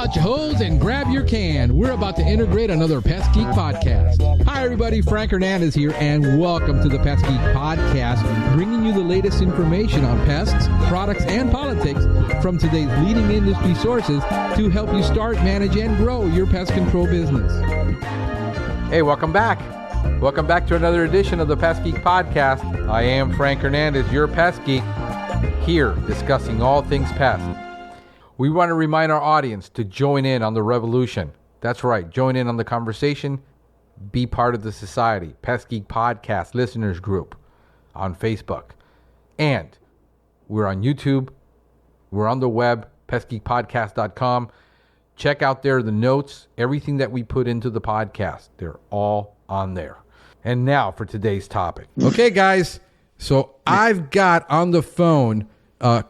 out your hose and grab your can. We're about to integrate another Pest Geek podcast. Hi, everybody. Frank Hernandez here, and welcome to the Pest Geek podcast, bringing you the latest information on pests, products, and politics from today's leading industry sources to help you start, manage, and grow your pest control business. Hey, welcome back. Welcome back to another edition of the Pest Geek podcast. I am Frank Hernandez, your Pest Geek, here discussing all things pest. We want to remind our audience to join in on the revolution. That's right, join in on the conversation, be part of the society. Pest Geek Podcast Listeners Group on Facebook. And we're on YouTube. We're on the web, pestgeekpodcast.com. Check out there the notes, everything that we put into the podcast. They're all on there. And now for today's topic. Okay, guys. So I've got on the phone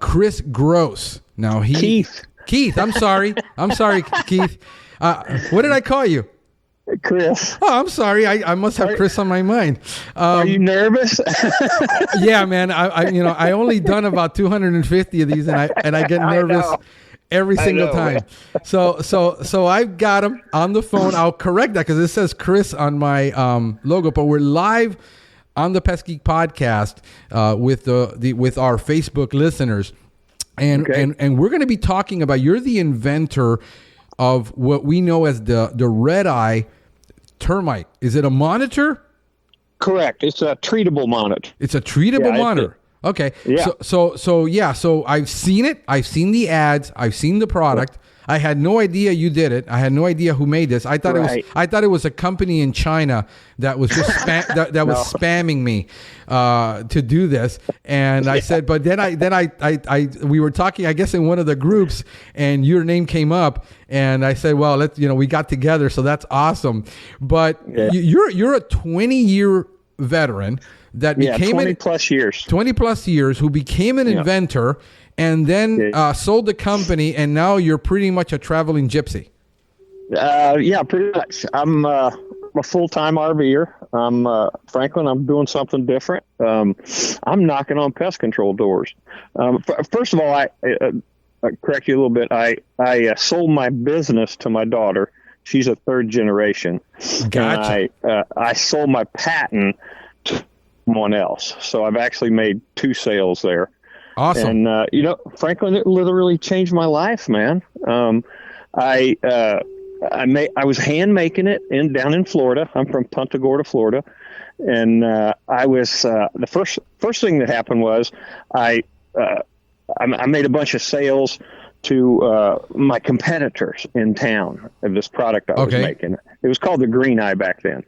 Chris Gross. Now Keith, I'm sorry, Keith. What did I call you? Chris. Oh, I'm sorry. I must have Chris on my mind. Are you nervous? Yeah, man. I only done about 250 of these, and I get nervous every single time. So I've got him on the phone. I'll correct that because it says Chris on my logo, but we're live on the Pest Geek podcast with our Facebook listeners. And we're going to be talking about, you're the inventor of what we know as the red eye termite. Is it a monitor? Correct. It's a treatable monitor. It's a treatable monitor. Okay. Yeah. So I've seen it. I've seen the ads. I've seen the product. I had no idea you did it. I had no idea who made this. I thought it was a company in China that was just was spamming me to do this. And I said, but then we were talking, I guess, in one of the groups, and your name came up, and I said, well, we got together, so that's awesome. But you're a 20-year veteran that became 20 plus years who became an inventor. And then sold the company, and now you're pretty much a traveling gypsy. Yeah, pretty much. I'm a full-time RVer. Franklin, I'm doing something different. I'm knocking on pest control doors. First of all, I correct you a little bit. I sold my business to my daughter. She's a third generation. Gotcha. And I sold my patent to someone else. So I've actually made 2 sales there. Awesome. And, Franklin, it literally changed my life, man. I was hand making it down in Florida. I'm from Punta Gorda, Florida. And I was the first thing that happened was I made a bunch of sales to my competitors in town of this product I was making. It was called the Green Eye back then.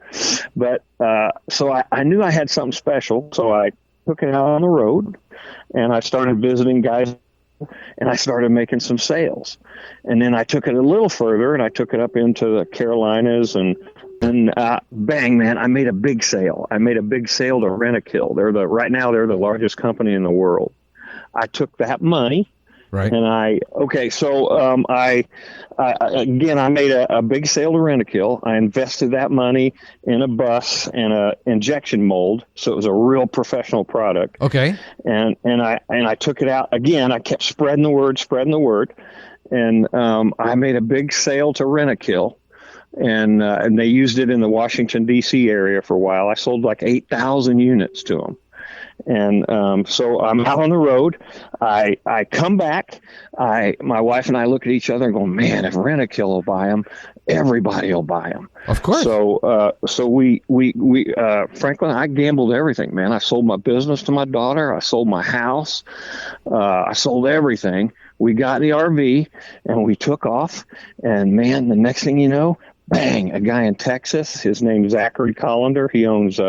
But so I knew I had something special, so I took it out on the road. And I started visiting guys, and I started making some sales. And then I took it a little further, and I took it up into the Carolinas, and bang, man, I made a big sale. I made a big sale to Rent-A-Kill. Right now they're the largest company in the world. I took that money. Right. And I made a big sale to Rent-A-Kill. I invested that money in a bus and a injection mold, so it was a real professional product. Okay. And I took it out again. I kept spreading the word, and I made a big sale to Rent-A-Kill, and they used it in the Washington D.C. area for a while. I sold like 8,000 units to them. And so I'm out on the road. I come back. My wife and I look at each other and go, man, if Rent-A-Kill will buy them, everybody will buy them. Of course. So we Franklin, I gambled everything, man. I sold my business to my daughter. I sold my house. I sold everything. We got the RV and we took off. And man, the next thing you know, bang, a guy in Texas. His name's Zachary Collender. He owns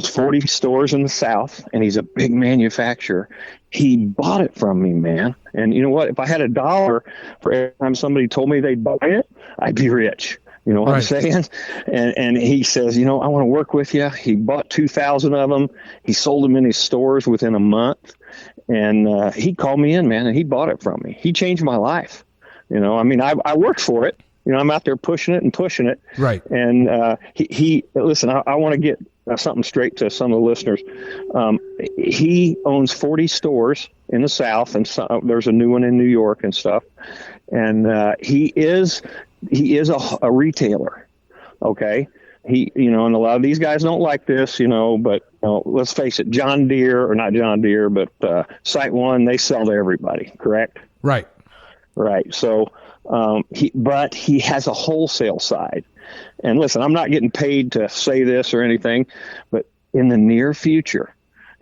40 stores in the South, and he's a big manufacturer. He bought it from me, man. And you know what? If I had $1 for every time somebody told me they'd buy it, I'd be rich. You know what I'm saying? And he says, I want to work with you. He bought 2,000 of them. He sold them in his stores within a month. And he called me in, man, and he bought it from me. He changed my life. I worked for it. I'm out there pushing it. Right. And he listen, I want to get something straight to some of the listeners. He owns 40 stores in the South, and there's a new one in New York and stuff. And he is a retailer. Okay. And a lot of these guys don't like this, but let's face it, not John Deere, but Site One, they sell to everybody, correct? Right. Right. So, but he has a wholesale side. And listen, I'm not getting paid to say this or anything, but in the near future,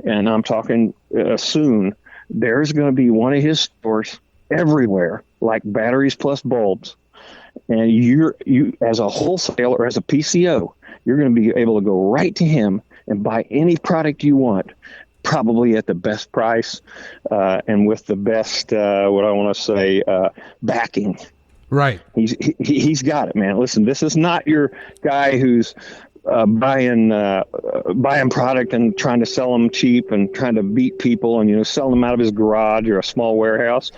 and I'm talking soon, there's going to be one of his stores everywhere, like batteries plus bulbs. And you as a wholesaler or as a PCO, you're going to be able to go right to him and buy any product you want, probably at the best price and with the best, backing. Right. He's got it, man. Listen, this is not your guy who's buying product and trying to sell them cheap and trying to beat people and sell them out of his garage or a small warehouse.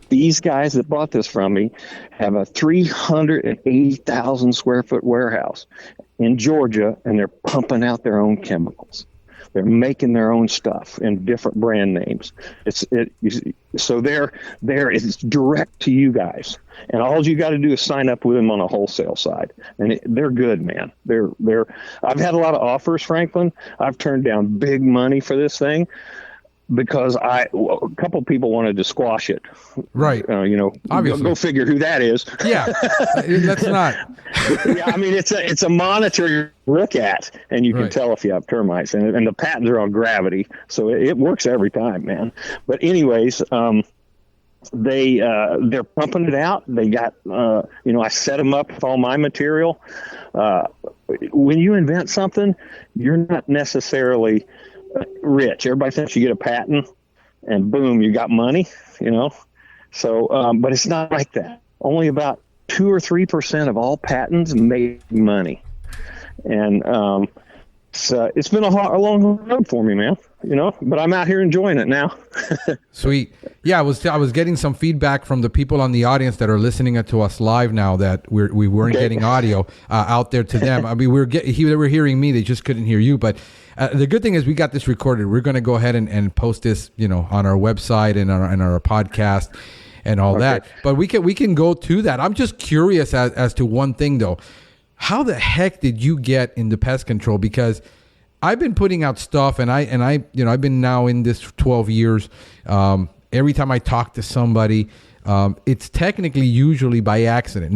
These guys that bought this from me have a 380,000 square foot warehouse in Georgia, and they're pumping out their own chemicals. They're making their own stuff in different brand names. So it's direct to you guys, and all you got to do is sign up with them on a wholesale side, and they're good, man. I've had a lot of offers, Franklin. I've turned down big money for this thing because a couple people wanted to squash it. Right. Obviously. Go figure who that is. Yeah, that's not. Yeah, I mean, it's a monitor you look at, and you can tell if you have termites, and the patents are on gravity, so it works every time, man. But anyways, they're pumping it out. They got, I set them up with all my material. When you invent something, you're not necessarily rich. Everybody thinks you get a patent, and boom, you got money, So, but it's not like that. Only about 2 or 3% of all patents make money, and it's been a long road for me, man. But I'm out here enjoying it now. Sweet. Yeah, I was getting some feedback from the people on the audience that are listening to us live now that we weren't getting audio out there to them. I mean, they were hearing me; they just couldn't hear you. But the good thing is we got this recorded. We're going to go ahead and post this, on our website and on our podcast and all that. But we can go to that. I'm just curious as to one thing though. How the heck did you get into pest control? Because I've been putting out stuff, and I've been now in this 12 years. Every time I talk to somebody, it's technically usually by accident.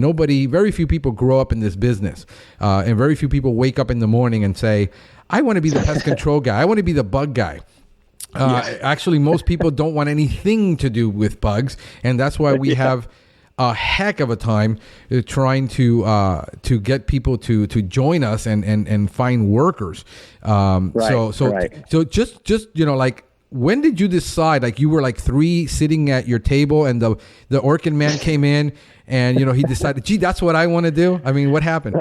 Very few people grow up in this business, and very few people wake up in the morning and say, "I want to be the pest control guy. I want to be the bug guy." Actually, most people don't want anything to do with bugs, and that's why we have a heck of a time trying to get people to join us and find workers. So just like, when did you decide? Like, you were like 3 sitting at your table, and the Orkin man came in, and he decided, gee, that's what I want to do. I mean, what happened?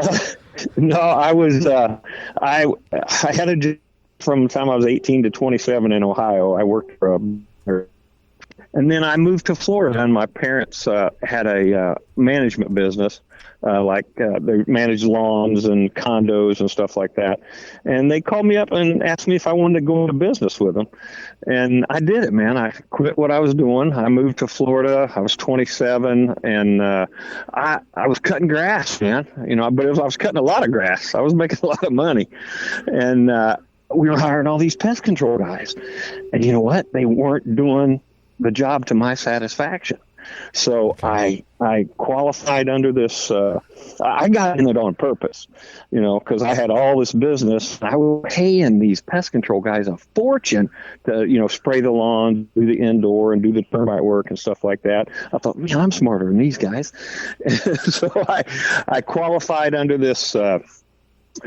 No, I was I had a job from the time I was 18 to 27 in Ohio. I worked for and then I moved to Florida, and my parents had a management business, they managed lawns and condos and stuff like that. And they called me up and asked me if I wanted to go into business with them. And I did it, man. I quit what I was doing. I moved to Florida. I was 27, and I was cutting grass, man. But I was cutting a lot of grass. I was making a lot of money. And we were hiring all these pest control guys. And you know what? They weren't doing the job to my satisfaction. So I qualified under this. I got in it on purpose, because I had all this business. I was paying these pest control guys a fortune to, spray the lawn, do the indoor, and do the termite work and stuff like that. I thought, man, I'm smarter than these guys. So I qualified under this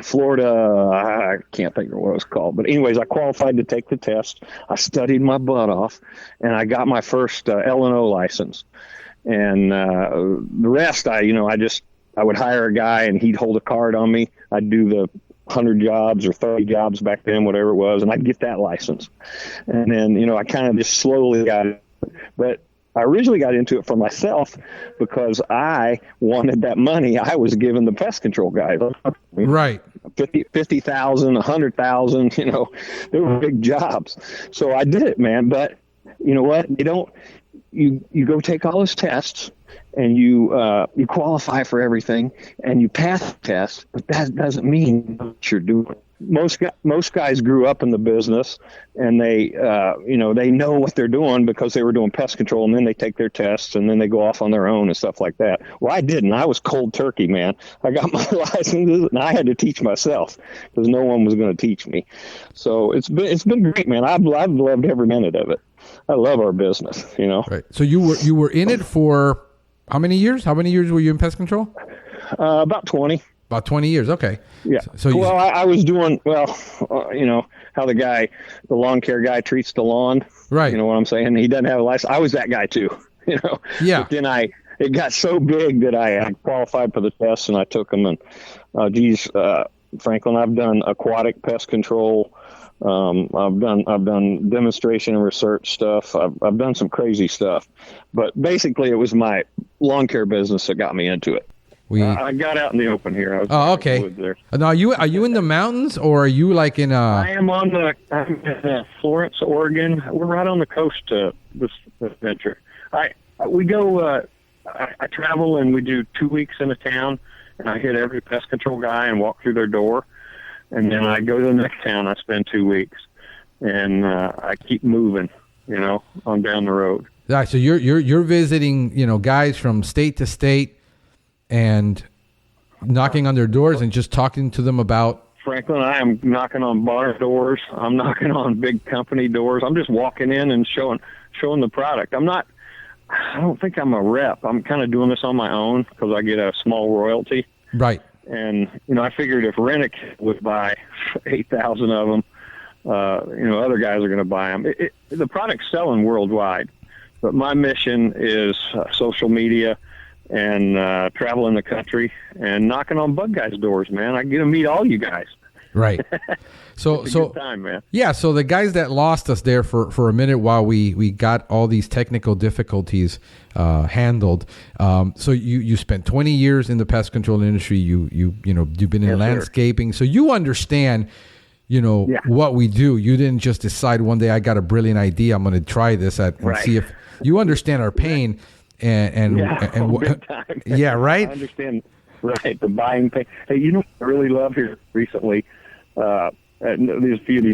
Florida, I can't think of what it was called, but anyways, I qualified to take the test. I studied my butt off, and I got my first L&O license. And the rest, I would hire a guy, and he'd hold a card on me. I'd do the 100 jobs or 30 jobs back then, whatever it was, and I'd get that license. And then, I kind of just slowly got it. But I originally got into it for myself because I wanted that money I was giving the pest control guys. Right. 50,000, 100,000, they were big jobs. So I did it, man. But you know what? You go take all those tests and you qualify for everything and you pass the test, but that doesn't mean what you're doing. Most guys grew up in the business and they know what they're doing because they were doing pest control, and then they take their tests and then they go off on their own and stuff like that. Well, I didn't. I was cold turkey, man. I got my licenses and I had to teach myself because no one was going to teach me. So it's been great, man. I've loved every minute of it. I love our business, Right. So you were in it for how many years? How many years were you in pest control? About 20. About 20 years. Okay. Yeah. So I was doing, how the lawn care guy treats the lawn. Right. You know what I'm saying? He doesn't have a license. I was that guy too, Yeah. But then it got so big that I qualified for the tests and I took them. And, Franklin, I've done aquatic pest control. I've done demonstration and research stuff. I've done some crazy stuff, but basically it was my lawn care business that got me into it. I got out in the open here. Okay. Now, are you in the mountains or are you like in I'm in Florence, Oregon. We're right on the coast of this venture. I travel and we do 2 weeks in a town, and I hit every pest control guy and walk through their door. And then I go to the next town. I spend 2 weeks, and I keep moving, on down the road. Right, so you're visiting, guys from state to state, and knocking on their doors and just talking to them about. Franklin, I am knocking on bar doors. I'm knocking on big company doors. I'm just walking in and showing the product. I don't think I'm a rep. I'm kind of doing this on my own because I get a small royalty. Right. And, I figured if Rennick would buy 8,000 of them, other guys are going to buy them. The product's selling worldwide, but my mission is social media and traveling the country and knocking on bug guys' doors, man. I get to meet all you guys. Right. So good time, man. Yeah, so the guys that lost us there for a minute while we got all these technical difficulties handled. So you spent 20 years in the pest control industry. You've been in landscaping, so you understand what we do. You didn't just decide one day I got a brilliant idea, I'm going to try this and see if you understand our pain and big time. Yeah, right. I understand. Right, the buying pain. Hey, what I really love here recently? There's a few of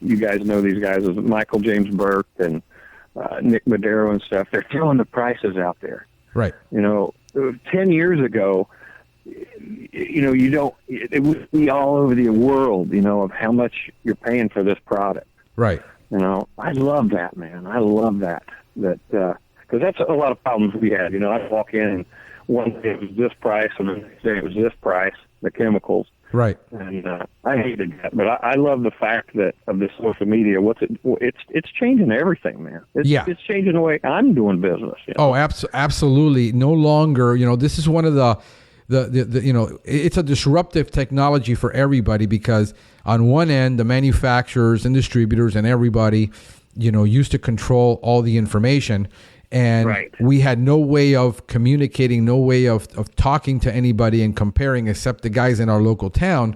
you guys know these guys, is Michael James Burke and Nick Madero and stuff. They're throwing the prices out there. Right. 10 years ago, it would be all over the world, of how much you're paying for this product. Right. I love that, man. I love that. Because that's a lot of problems we had. I'd walk in and one day it was this price, and the next day it was this price, the chemicals. Right. And I hated that, but I love the fact that of this social media. It's changing everything, man. It's changing the way I'm doing business. Oh, absolutely. No longer, this is one of the it's a disruptive technology for everybody, because on one end, the manufacturers and distributors and everybody, used to control all the information. And we had no way of communicating, no way of talking to anybody and comparing except the guys in our local town.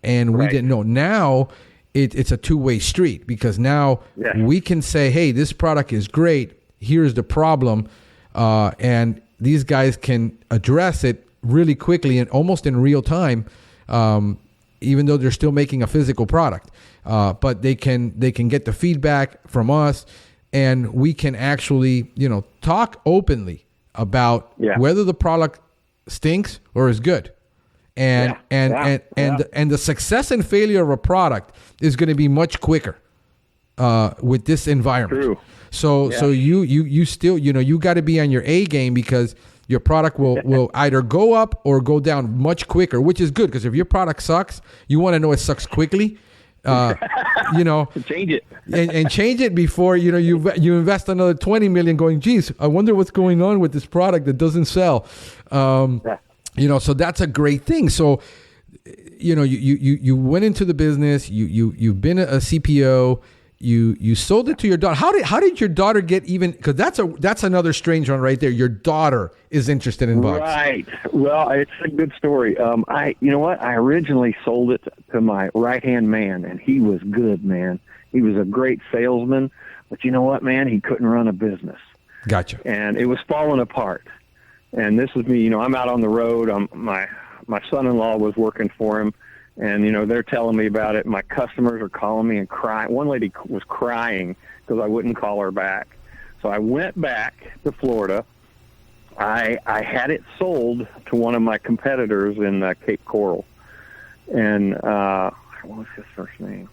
And we didn't know. Now it's a two-way street, because now we can say, hey, this product is great. Here's the problem. And these guys can address it really quickly and almost in real time, even though they're still making a physical product. But they can get the feedback from us. And we can actually, talk openly about whether the product stinks or is good, and the success and failure of a product is going to be much quicker with this environment. True. So you still you got to be on your A game, because your product will either go up or go down much quicker, which is good, because if your product sucks, you want to know it sucks quickly. Change it and change it before you invest another 20 million going, geez, I wonder what's going on with this product that doesn't sell. So that's a great thing. So you went into the business, you've been a CPO, you sold it to your daughter. How did your daughter get even? Because that's another strange one right there. Your daughter is interested in bugs. Right. Well, it's a good story. You know what? I originally sold it to my right-hand man, and he was good, man. He was a great salesman, but you know what, man? He couldn't run a business. Gotcha. And it was falling apart. And this is me. You know, I'm out on the road. My son-in-law was working for him. And, you know, they're telling me about it. My customers are calling me and crying. One lady was crying because I wouldn't call her back. So I went back to Florida. I had it sold to one of my competitors in Cape Coral. And what was his first name?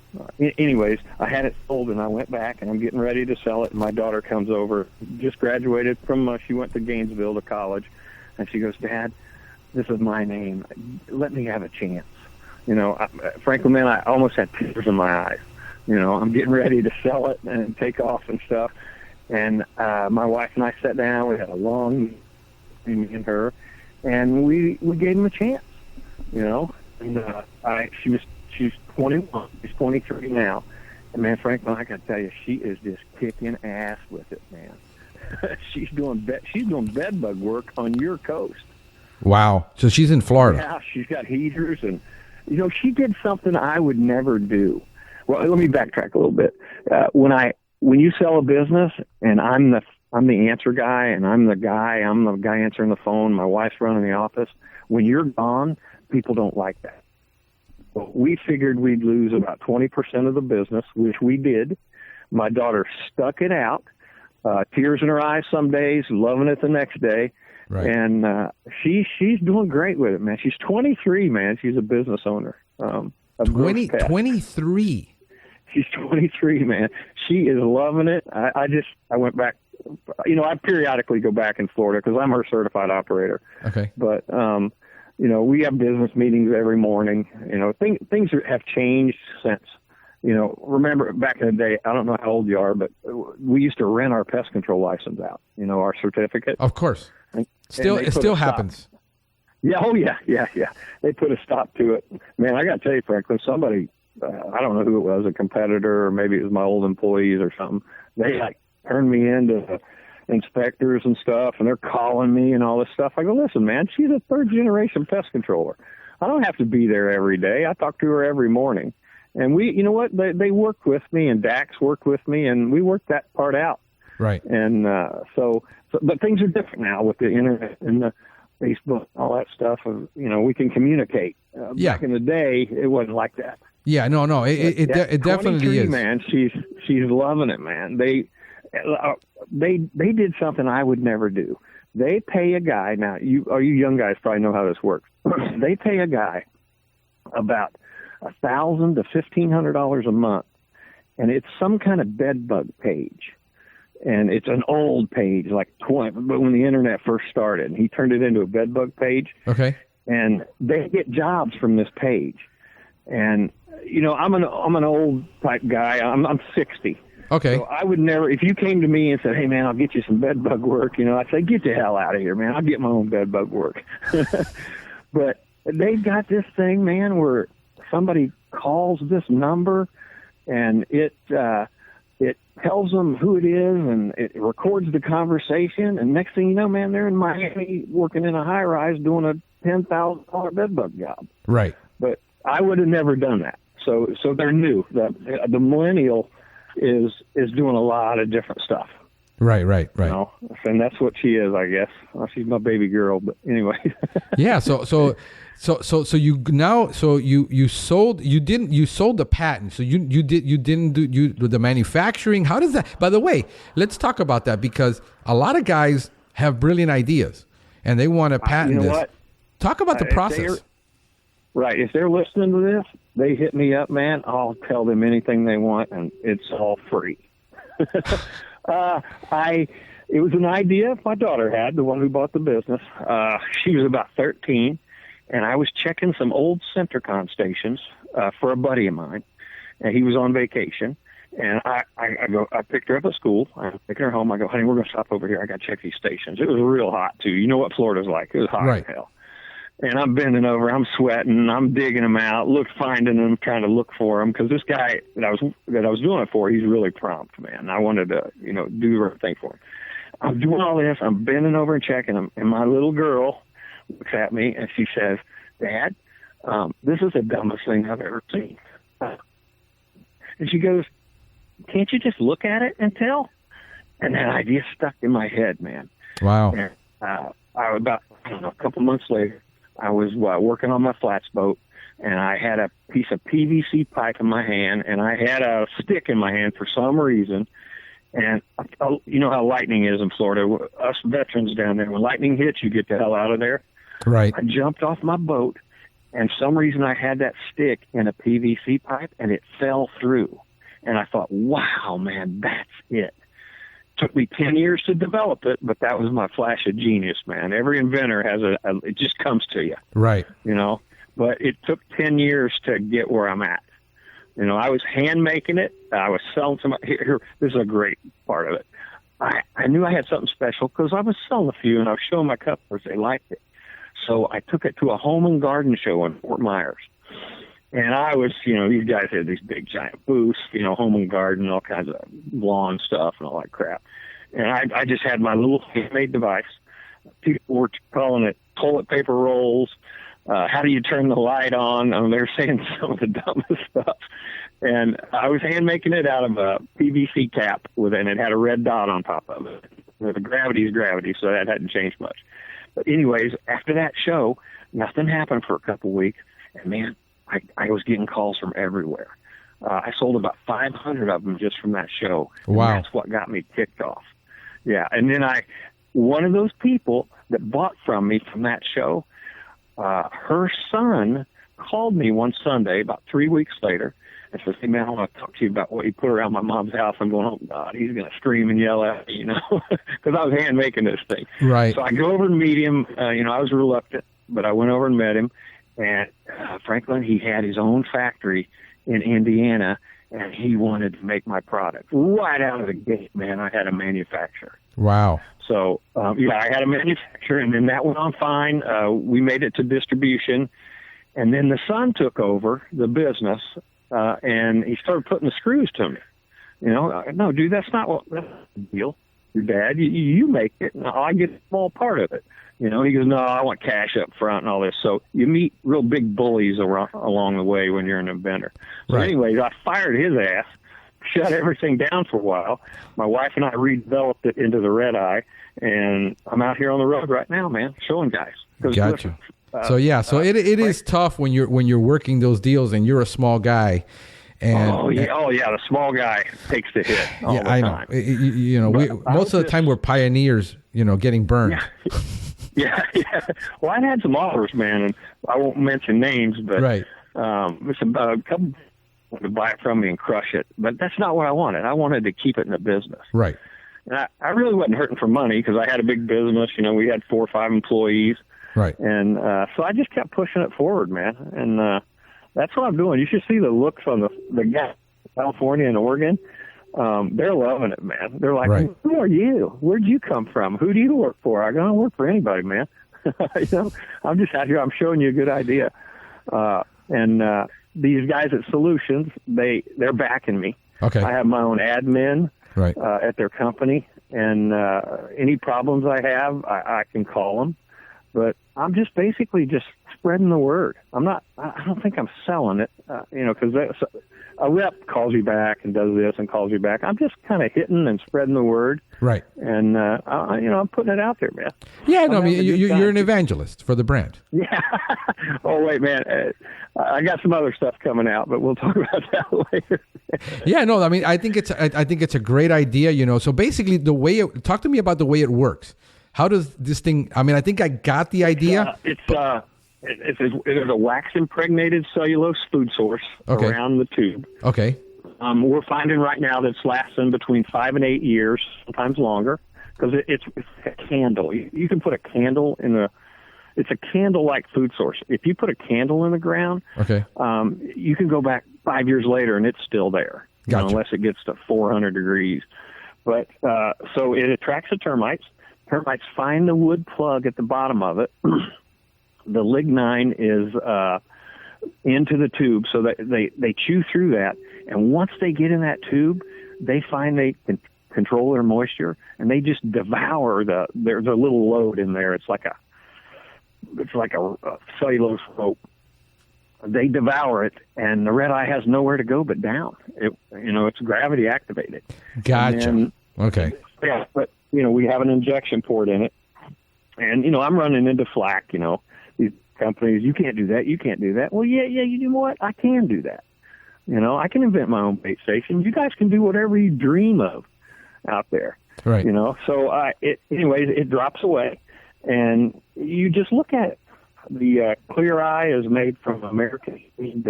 Anyways, I had it sold, and I went back, and I'm getting ready to sell it. And my daughter comes over, just graduated from, she went to Gainesville to college. And she goes, Dad, this is my name. Let me have a chance. You know, frankly, man, I almost had tears in my eyes. You know, I'm getting ready to sell it and take off and stuff. And my wife and I sat down. We had a long meeting, me and her, and we gave him a chance. You know, and she's 21. She's 23 now. And man, Franklin, I got to tell you, she is just kicking ass with it, man. she's doing bed bug work on your coast. Wow. So she's in Florida. Yeah, she's got heaters and. You know, she did something I would never do. Well, let me backtrack a little bit. When you sell a business, and I'm the answer guy, and I'm the guy answering the phone. My wife's running the office. When you're gone, people don't like that. Well, we figured we'd lose about 20% of the business, which we did. My daughter stuck it out, tears in her eyes some days, loving it the next day. Right. And she's doing great with it, man. She's 23, man. She's a business owner. 23. She's 23, man. She is loving it. I went back. You know, I periodically go back in Florida because I'm her certified operator. Okay. But you know, we have business meetings every morning. You know, things have changed since. You know, remember back in the day, I don't know how old you are, but we used to rent our pest control license out, you know, our certificate. Of course. It still happens. Yeah, oh yeah. They put a stop to it. Man, I got to tell you, Franklin, somebody, I don't know who it was, a competitor, or maybe it was my old employees or something. They like turned me into inspectors and stuff, and they're calling me and all this stuff. I go, listen, man, she's a third generation pest controller. I don't have to be there every day. I talk to her every morning. And you know what? They worked with me, and Dax worked with me, and we worked that part out. Right. And but things are different now with the internet and the Facebook, all that stuff. You know, we can communicate. Back in the day, it wasn't like that. Yeah, no, it definitely is. Man, she's loving it, man. They did something I would never do. They pay a guy now. You young guys probably know how this works. They pay a guy about $1,000 to $1,500 a month, and it's some kind of bed bug page. And it's an old page, like 20, but when the internet first started, and he turned it into a bed bug page. Okay. And they get jobs from this page. And you know, I'm an old type guy. I'm 60. Okay. So I would never, if you came to me and said, "Hey man, I'll get you some bed bug work," you know, I'd say, "Get the hell out of here, man. I'll get my own bed bug work." But they've got this thing, man, where somebody calls this number, and it tells them who it is, and it records the conversation. And next thing you know, man, they're in Miami working in a high rise doing a $10,000 bed bug job. Right. But I would have never done that. So they're new. The millennial is doing a lot of different stuff. Right. You know? And that's what she is, I guess. Well, she's my baby girl, but anyway. Yeah. So you sold the patent. So you didn't do the manufacturing. How does that? By the way, let's talk about that, because a lot of guys have brilliant ideas and they want to patent this. What? Talk about the process. Right. If they're listening to this, they hit me up, man. I'll tell them anything they want, and it's all free. It was an idea my daughter had, the one who bought the business. She was about 13, and I was checking some old Centricon stations for a buddy of mine, and he was on vacation. And I picked her up at school. I'm taking her home. I go, honey, we're going to stop over here. I got to check these stations. It was real hot, too. You know what Florida's like. It was hot as hell. And I'm bending over, I'm sweating, I'm digging them out, finding them, trying to look for them, because this guy that I was doing it for, he's really prompt, man. I wanted to, do the right thing for him. I'm doing all this, I'm bending over and checking them, and my little girl looks at me and she says, "Dad, this is the dumbest thing I've ever seen." And she goes, "Can't you just look at it and tell?" And that idea stuck in my head, man. Wow. And, a couple months later, I was working on my flats boat, and I had a piece of PVC pipe in my hand, and I had a stick in my hand for some reason. And you know how lightning is in Florida. Us veterans down there, when lightning hits, you get the hell out of there. Right. I jumped off my boat, and some reason I had that stick in a PVC pipe, and it fell through. And I thought, wow, man, that's it. Took me 10 years to develop it, but that was my flash of genius, man. Every inventor has it just comes to you. Right. But it took 10 years to get where I'm at. I was hand making it. I was selling some. Here, this is a great part of it. I knew I had something special because I was selling a few, and I was showing my customers they liked it. So I took it to a home and garden show in Fort Myers. And I was, these guys had these big giant booths, home and garden, all kinds of lawn stuff and all that crap. And I just had my little handmade device. People were calling it toilet paper rolls. How do you turn the light on? They were saying some of the dumbest stuff. And I was hand making it out of a PVC cap and it had a red dot on top of it. The gravity is gravity, so that hadn't changed much. But anyways, after that show, nothing happened for a couple of weeks. And man, I was getting calls from everywhere. I sold about 500 of them just from that show. Wow. And that's what got me kicked off. Yeah. And then one of those people that bought from me from that show, her son called me one Sunday about 3 weeks later and says, "Hey, man, I want to talk to you about what you put around my mom's house." I'm going, "Oh, God, he's going to scream and yell at me, because I was hand making this thing." Right. So I go over and meet him. I was reluctant, but I went over and met him. And Franklin, he had his own factory in Indiana, and he wanted to make my product. Right out of the gate, man, I had a manufacturer. Wow. So, I had a manufacturer, and then that went on fine. We made it to distribution, and then the son took over the business, and he started putting the screws to me. No, dude, that's not the deal. Your dad, you make it, and I get a small part of it. He goes, "No, I want cash up front and all this." So you meet real big bullies along the way when you're an inventor. So right. Anyways, I fired his ass, shut everything down for a while. My wife and I redeveloped it into the Red Eye, and I'm out here on the road right now, man, showing guys. Gotcha. It is tough when you're working those deals and you're a small guy. And, the small guy takes the hit all the time. Most of the time we're pioneers, getting burned. Yeah. Well, I had some offers, man, and I won't mention names, but right. It's a couple to buy it from me and crush it. But that's not what I wanted. I wanted to keep it in the business. Right. And I really wasn't hurting for money because I had a big business. We had 4 or 5 employees. Right. And so I just kept pushing it forward, man. And that's what I'm doing. You should see the looks on the guys in California and Oregon. They're loving it, man. They're like, right. "Who are you? Where'd you come from? Who do you work for?" I don't work for anybody, man. I'm just out here. I'm showing you a good idea. And these guys at Solutions, they're backing me. Okay. I have my own admin right. At their company, and any problems I have, I can call them. But I'm just basically just spreading the word. I don't think I'm selling it, because a rep calls you back and does this and calls you back. I'm just kind of hitting and spreading the word. Right. And, I'm putting it out there, man. Yeah, no, I mean, you're an evangelist for the brand. Yeah. Oh, wait, man. I got some other stuff coming out, but we'll talk about that later. Yeah, no, I mean, I think it's a great idea, So basically talk to me about the way it works. How does this thing, I mean, I think I got the idea. There's a wax-impregnated cellulose food source around the tube. Okay. We're finding right now that it's lasting between 5 and 8 years, sometimes longer, because it's a candle. You can put a candle it's a candle-like food source. If you put a candle in the ground, okay, you can go back 5 years later and it's still there, gotcha. Unless it gets to 400 degrees. But so it attracts the termites. Termites find the wood plug at the bottom of it. The lignin is into the tube, so that they chew through that, and once they get in that tube, they find they can control their moisture, and they just devour there's a little load in there. It's like a cellulose rope. They devour it, and the red eye has nowhere to go but down. It's gravity activated. Gotcha. Okay. Yeah, but we have an injection port in it, and I'm running into flack. These companies, you can't do that. You can't do that. Well, yeah. You know what? I can do that. I can invent my own bait station. You guys can do whatever you dream of out there. Right. So it drops away, and you just look at it. The clear eye is made from American-made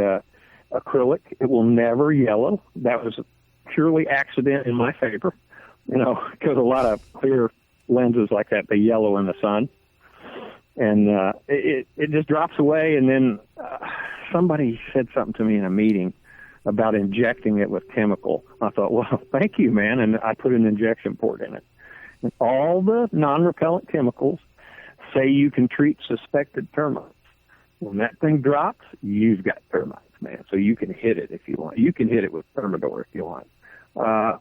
acrylic. It will never yellow. That was purely accident in my favor, because a lot of clear lenses like that, they yellow in the sun. And it just drops away, and then somebody said something to me in a meeting about injecting it with chemical. I thought, well, thank you, man, and I put an injection port in it. And all the non-repellent chemicals say you can treat suspected termites. When that thing drops, you've got termites, man. So you can hit it if you want. You can hit it with Thermador if you want. That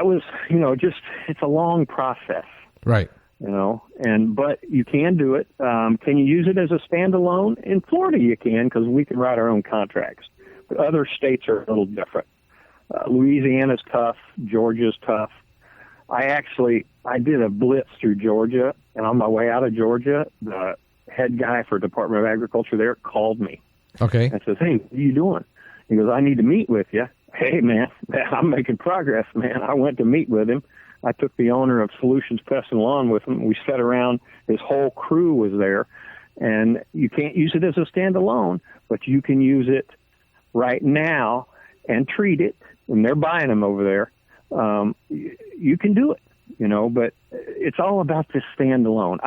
was, it's a long process. Right. But you can do it. Can you use it as a standalone? In Florida, you can, because we can write our own contracts. But other states are a little different. Louisiana's tough. Georgia's tough. I did a blitz through Georgia, and on my way out of Georgia, the head guy for Department of Agriculture there called me. Okay. And says, hey, what are you doing? He goes, I need to meet with you. Hey, man, I'm making progress, man. I went to meet with him. I took the owner of Solutions Pest and Lawn with him. We sat around. His whole crew was there. And you can't use it as a standalone, but you can use it right now and treat it. And they're buying them over there. You can do it, but it's all about this standalone.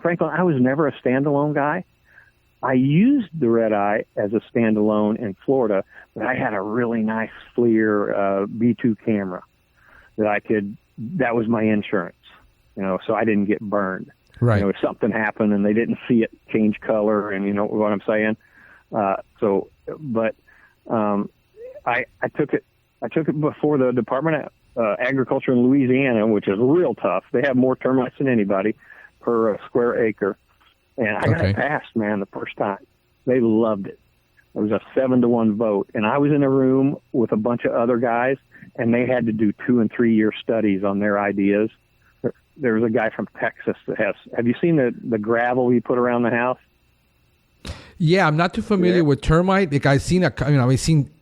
Frankly, I was never a standalone guy. I used the red eye as a standalone in Florida, but I had a really nice FLIR B2 camera that was my insurance, so I didn't get burned. Right. If something happened and they didn't see it change color, and you know what I'm saying? I took it before the Department of Agriculture in Louisiana, which is real tough. They have more termites than anybody per square acre. And I got it passed, man, the first time. They loved it. It was a 7-1 vote. And I was in a room with a bunch of other guys, and they had to do 2 and 3 year studies on their ideas. There's a guy from Texas that have you seen the gravel you put around the house? Yeah, I'm not too familiar with termite. Like I've seen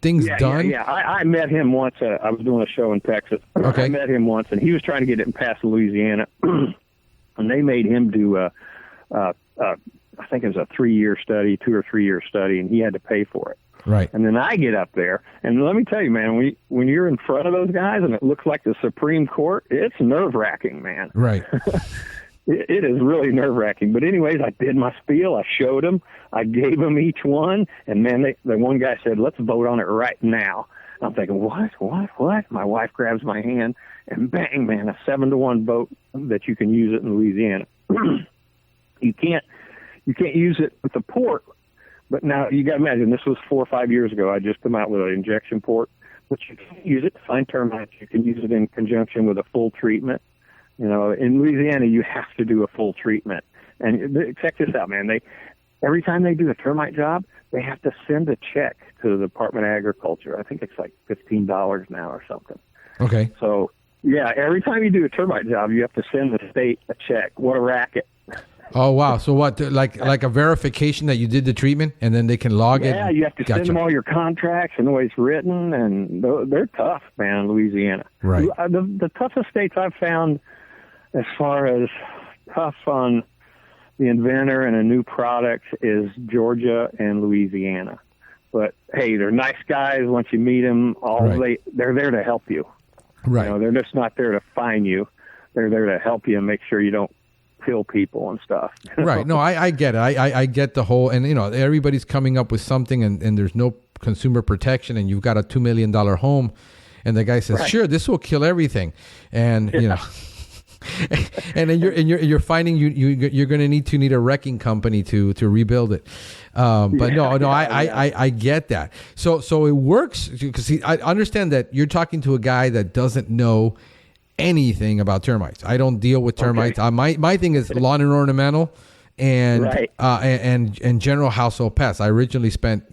things done. Yeah. I met him once. I was doing a show in Texas. Okay. I met him once, and he was trying to get it past Louisiana, and they made him do I think it was a 3-year study, 2 or 3 year study, and he had to pay for it. Right. And then I get up there, and let me tell you, man, when you're in front of those guys and it looks like the Supreme Court, it's nerve-wracking, man. Right. It is really nerve-wracking. But anyways, I did my spiel. I showed them. I gave them each one. And, man, the one guy said, let's vote on it right now. I'm thinking, what? My wife grabs my hand, and bang, man, a 7-1 vote that you can use it in Louisiana. You can't use it with the port. But now you got to imagine, this was 4 or 5 years ago. I just come out with an injection port. But you can use it to find termites. You can use it in conjunction with a full treatment. In Louisiana, you have to do a full treatment. And check this out, man. Every time they do a termite job, they have to send a check to the Department of Agriculture. I think it's like $15 now or something. Okay. So, yeah, every time you do a termite job, you have to send the state a check. What a racket. Oh, wow. So what, like a verification that you did the treatment, and then they can log it? Yeah, you have to send them all your contracts and the way it's written, and they're tough, man, Louisiana. Right. The toughest states I've found as far as tough on the inventor and a new product is Georgia and Louisiana. But, hey, they're nice guys. Once you meet them, they're there to help you. Right. They're just not there to fine you. They're there to help you and make sure you don't kill people and stuff. Right. No, I get it. I get the whole, and everybody's coming up with something, and there's no consumer protection, and you've got a $2 million home, and the guy says, sure, this will kill everything. And, And then you're finding you're going to need a wrecking company to rebuild it. But I get that. So it works because I understand that you're talking to a guy that doesn't know anything about termites. I don't deal with termites. Okay. My thing is lawn and ornamental and and general household pests. I originally spent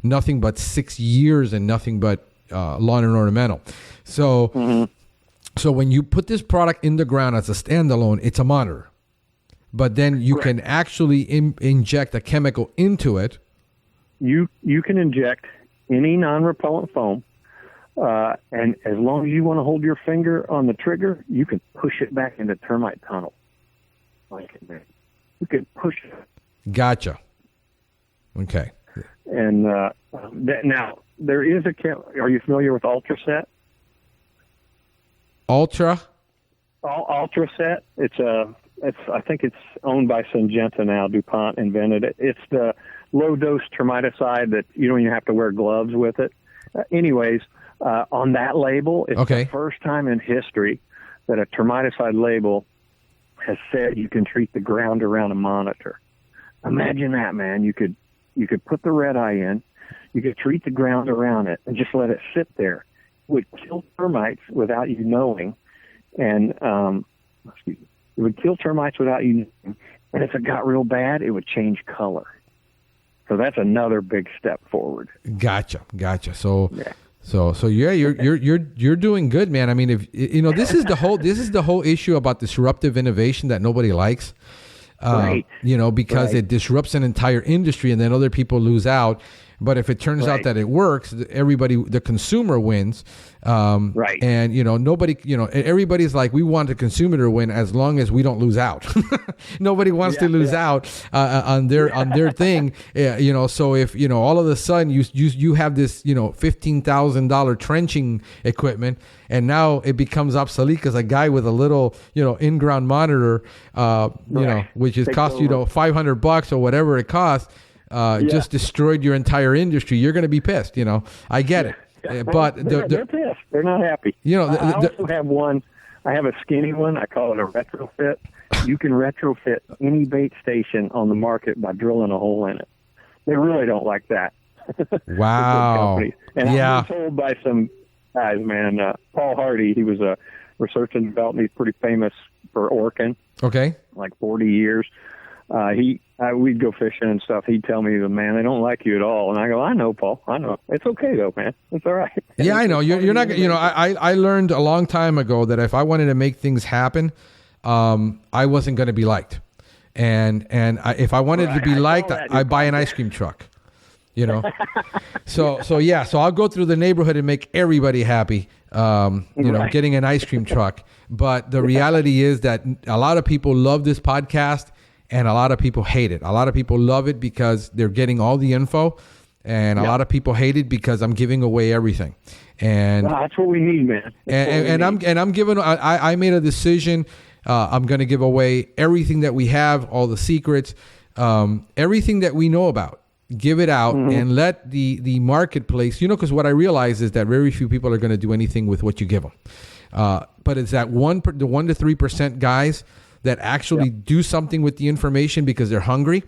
nothing but 6 years in nothing but lawn and ornamental. So. Mm-hmm. So when you put this product in the ground as a standalone, it's a monitor. But then you can actually inject a chemical into it. You can inject any non-repellent foam, and as long as you want to hold your finger on the trigger, you can push it back into termite tunnel. You can push it. Gotcha. Okay. And now there is are you familiar with Ultraset? Ultraset. I think it's owned by Syngenta now. DuPont invented it. It's the low dose termiticide that you don't even have to wear gloves with it. Anyways, on that label, it's the first time in history that a termiticide label has said you can treat the ground around a monitor. Imagine that, man. You could put the red eye in, you could treat the ground around it, and just let it sit there. Would kill termites without you knowing, and it would kill termites without you knowing. And if it got real bad, it would change color. So that's another big step forward. Gotcha. So you're doing good, man. I mean, if this is the whole issue about disruptive innovation that nobody likes. Because it disrupts an entire industry, and then other people lose out. But if it turns out that it works, the consumer wins. And, nobody, everybody's like, we want the consumer to win as long as we don't lose out. Nobody wants to lose out on their thing. So if, all of a sudden you have this, $15,000 trenching equipment, and now it becomes obsolete because a guy with a little, in-ground monitor, which is cost $500 or whatever it costs, just destroyed your entire industry. You're going to be pissed. I get it. But they're pissed. They're not happy. I also have one. I have a skinny one. I call it a retrofit. You can retrofit any bait station on the market by drilling a hole in it. They really don't like that. Wow. And I've been told by some guys, man. Paul Hardy, he was a research and development. He's pretty famous for Orkin. Okay. Like 40 years. We'd go fishing and stuff. He'd tell me, man, they don't like you at all. And I go, I know, Paul. I know. It's okay, though, man. It's all right. Yeah, I know. You're not, I learned a long time ago that if I wanted to make things happen, I wasn't going to be liked. And if I wanted to be liked, I buy an ice cream truck, So I'll go through the neighborhood and make everybody happy, getting an ice cream truck. But the reality is that a lot of people love this podcast, and a lot of people hate it. A lot of people love it because they're getting all the info, and a lot of people hate it because I'm giving away everything. And that's what we need, man. I made a decision. I'm going to give away everything that we have, all the secrets, everything that we know about. Give it out and let the marketplace, because what I realize is that very few people are going to do anything with what you give them. But it's that the 1 to 3% guys that actually do something with the information because they're hungry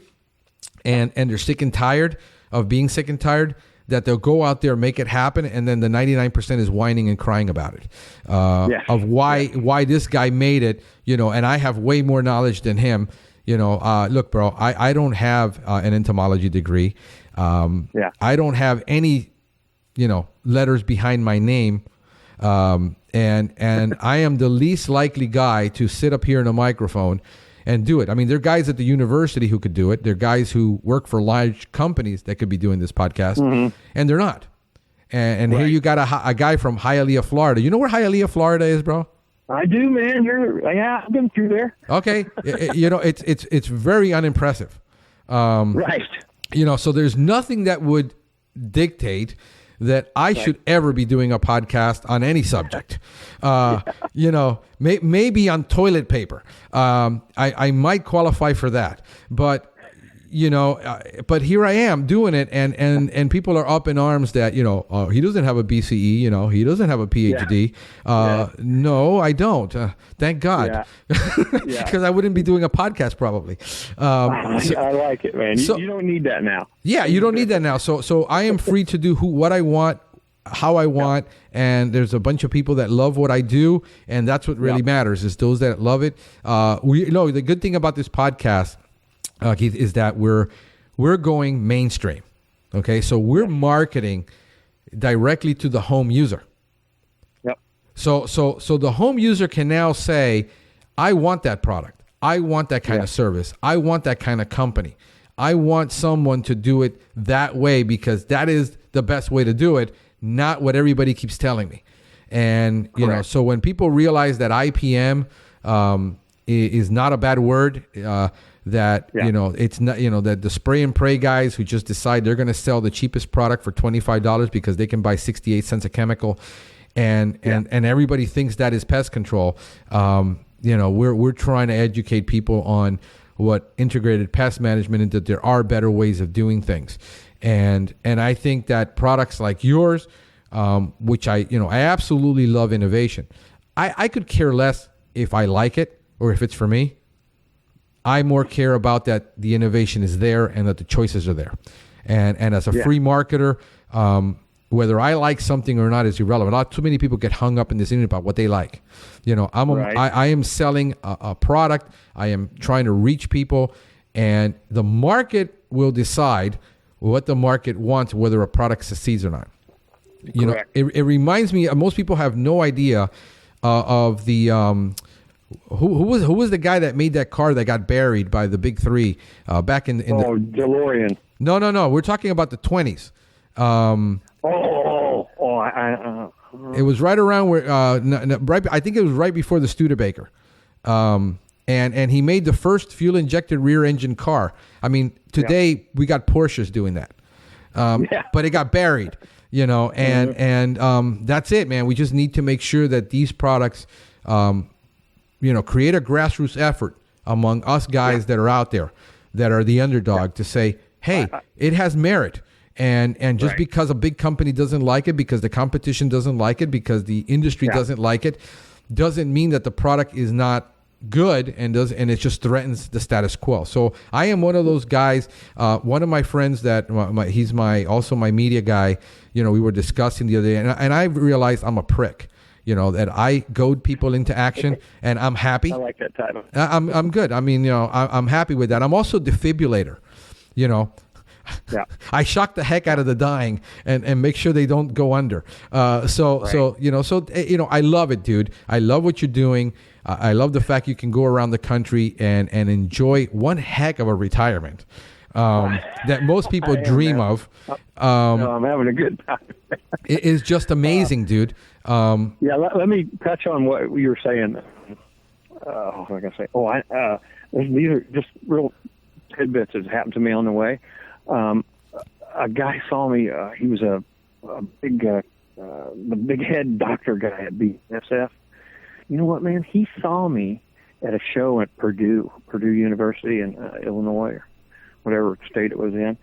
and they're sick and tired of being sick and tired, that they'll go out there, make it happen, and then the 99% is whining and crying about it of why this guy made it, and I have way more knowledge than him. Look, bro, I don't have an entomology degree. I don't have any, letters behind my name. And I am the least likely guy to sit up here in a microphone and do it. I mean, there are guys at the university who could do it. There are guys who work for large companies that could be doing this podcast, and they're not. And here you got a guy from Hialeah, Florida. You know where Hialeah, Florida is, bro? I do, man. I've been through there. Okay. It's very unimpressive. Right. So there's nothing that would dictate that I should ever be doing a podcast on any subject. Maybe on toilet paper. I might qualify for that. But, but here I am doing it, and people are up in arms that, he doesn't have a BCE, he doesn't have a PhD. No, I don't. Thank God. Because I wouldn't be doing a podcast probably. I like it, man. You don't need that now. Yeah, you don't need that now. So I am free to do what I want, how I want, and there's a bunch of people that love what I do, and that's what really matters, is those that love it. The good thing about this podcast, Keith, is that we're going mainstream. Okay, so we're marketing directly to the home user. Yep. So the home user can now say, I want that product. I want that kind of service. I want that kind of company. I want someone to do it that way because that is the best way to do it, not what everybody keeps telling me. And, so when people realize that IPM is not a bad word, it's not, that the spray and pray guys who just decide they're going to sell the cheapest product for $25 because they can buy 68 cents a chemical, and everybody thinks that is pest control. We're trying to educate people on what integrated pest management, and that there are better ways of doing things. And I think that products like yours, which I absolutely love innovation. I could care less if I like it or if it's for me. I more care about that the innovation is there and that the choices are there. And as a free marketer, whether I like something or not is irrelevant. Not too many people get hung up in this internet about what they like. I am selling a product. I am trying to reach people, and the market will decide what the market wants, whether a product succeeds or not. It reminds me, most people have no idea of the who was the guy that made that car that got buried by the big three back in the DeLorean. No, we're talking about the 20s. It was right around where I think it was right before the Studebaker. And he made the first fuel injected rear engine car. I mean, today we got Porsches doing that. But it got buried, and that's it, man. We just need to make sure that these products create a grassroots effort among us guys that are out there, that are the underdog, to say, hey, it has merit. And just because a big company doesn't like it, because the competition doesn't like it, because the industry doesn't like it, doesn't mean that the product is not good and it just threatens the status quo. So I am one of those guys. One of my friends that he's also my media guy. We were discussing the other day, and I realized I'm a prick. That I goad people into action, and I'm happy. I like that title. I'm good. I mean, I'm happy with that. I'm also defibrillator. I shock the heck out of the dying and make sure they don't go under. I love it, dude. I love what you're doing. I love the fact you can go around the country and enjoy one heck of a retirement that most people dream of. I'm having a good time. It is just amazing, dude. Let me touch on what you were saying. What was I going to say? These are just real tidbits that happened to me on the way. A guy saw me. He was a big, the big head doctor guy at BSF. You know what, man? He saw me at a show at Purdue University in Illinois, or whatever state it was in.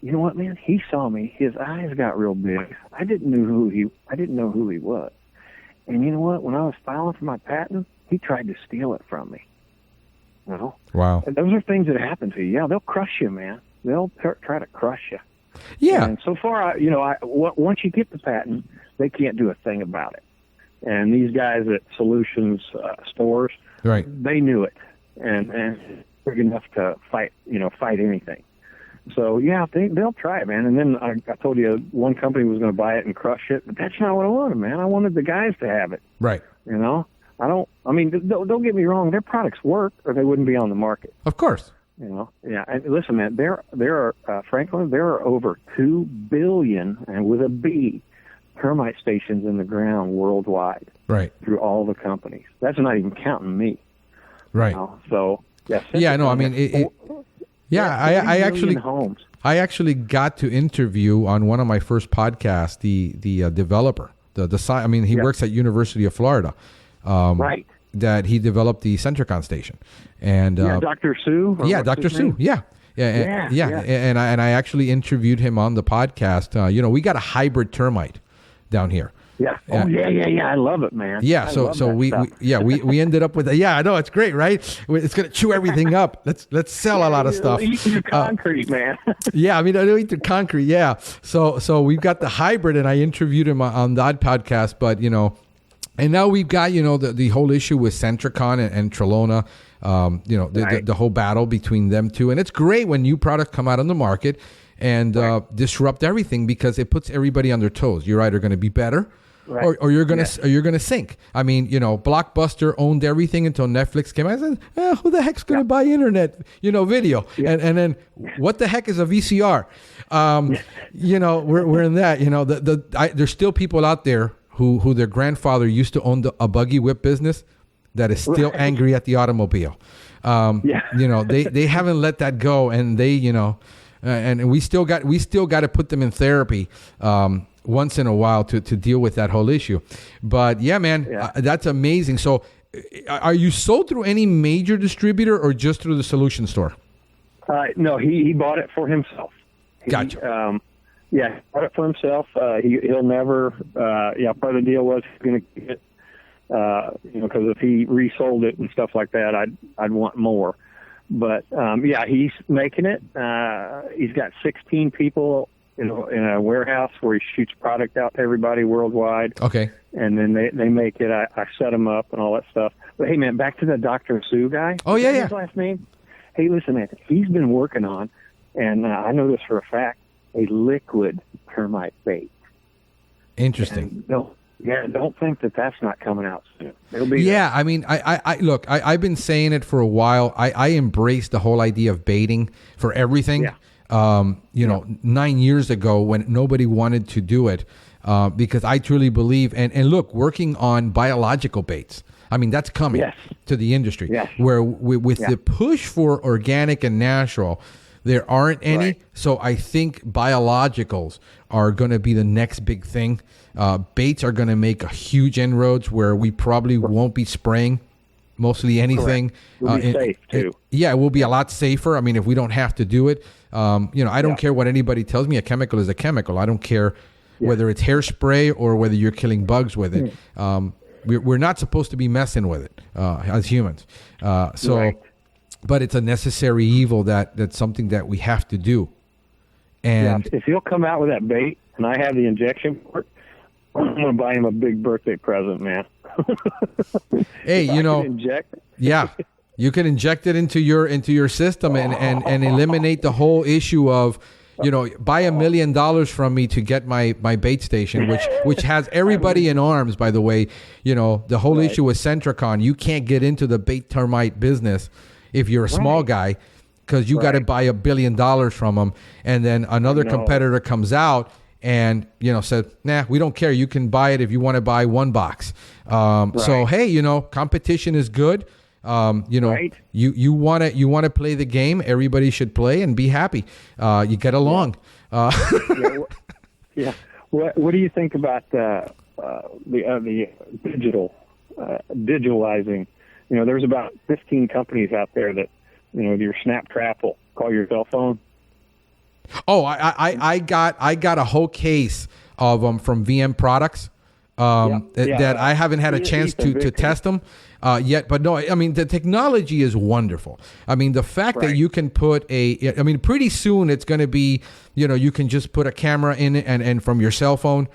You know what, man? He saw me. His eyes got real big. I didn't know who he was. And you know what? When I was filing for my patent, he tried to steal it from me. Wow. And those are things that happen to you. Yeah, they'll crush you, man. They'll try to crush you. Yeah. And so far, once you get the patent, they can't do a thing about it. And these guys at Solutions stores, they knew it, and big enough to fight anything. So yeah, they'll try it, man. And then I told you one company was going to buy it and crush it, but that's not what I wanted, man. I wanted the guys to have it. Right. Don't get me wrong. Their products work, or they wouldn't be on the market. Of course. Yeah. And listen, man, there are Franklin, there are over 2 billion, and with a B, termite stations in the ground worldwide. Right. Through all the companies. That's not even counting me. Right. So I actually got to interview on one of my first podcasts the developer. He works at University of Florida. That he developed the Centricon station. And Dr. Sue? Dr. Sue. Yeah. And I actually interviewed him on the podcast. We got a hybrid termite down here. Yeah. Oh, yeah. I love it, man. Yeah. So we ended up with I know, it's great, right? It's gonna chew everything up. Let's sell a lot of stuff. Eat your concrete, man. I don't eat the concrete. Yeah. So we've got the hybrid, and I interviewed him on that podcast. But and now we've got the whole issue with Centricon and Trelona. The whole battle between them two, and it's great when new products come out on the market and disrupt everything, because it puts everybody on their toes. You're either going to be better. Right. Or you're gonna sink. I mean, Blockbuster owned everything until Netflix came out. I said, who the heck's gonna buy internet, video? Yeah. And then what the heck is a VCR? We're in that. There's still people out there who their grandfather used to own a buggy whip business that is still angry at the automobile. They haven't let that go, and and we still got to put them in therapy. Once in a while to deal with that whole issue. But that's amazing. So are you sold through any major distributor or just through the solution store? No, he bought it for himself. Gotcha. He bought it for himself. He'll never, part of the deal was he's going to get, because if he resold it and stuff like that, I'd want more. But, he's making it. He's got 16 people in a warehouse where he shoots product out to everybody worldwide. Okay. And then they make it. I set them up and all that stuff. But hey, man, back to the Dr. Sue guy. Oh, yeah. His last name? Hey, listen, man, he's been working on, and I know this for a fact, a liquid termite bait. Interesting. Don't think that's not coming out soon. It'll be there. I mean, look, I've been saying it for a while. I embrace the whole idea of baiting for everything. Yeah. 9 years ago when nobody wanted to do it, because I truly believe, and look, working on biological baits. I mean, that's coming to the industry, where with the push for organic and natural, there aren't any. Right. So I think biologicals are going to be the next big thing. Baits are going to make a huge inroads where we probably won't be spraying mostly anything. It'll be safe too. It will be a lot safer. I mean, if we don't have to do it. I don't care what anybody tells me. A chemical is a chemical. I don't care whether it's hairspray or whether you're killing bugs with it. We're not supposed to be messing with it as humans. But it's a necessary evil that's something that we have to do. And if he'll come out with that bait and I have the injection port, I'm going to buy him a big birthday present, man. Hey, inject. You can inject it into your system and eliminate the whole issue of, buy $1 million from me to get my bait station, which has everybody in arms, by the way. The whole issue with Centricon, you can't get into the bait termite business if you're a small guy, because you got to buy $1 billion from them. And then another competitor comes out and, said, nah, we don't care. You can buy it if you want to buy one box. So, hey, competition is good. You want to play the game. Everybody should play and be happy. You get along. What do you think about the digitalizing? There's about 15 companies out there that your snap trap will call your cell phone. Oh, I got a whole case of them from VM Products. That I haven't had a chance to test them yet. But no, I mean, the technology is wonderful. I mean, the fact that you can put pretty soon it's going to be, you can just put a camera in it and from your cell phone,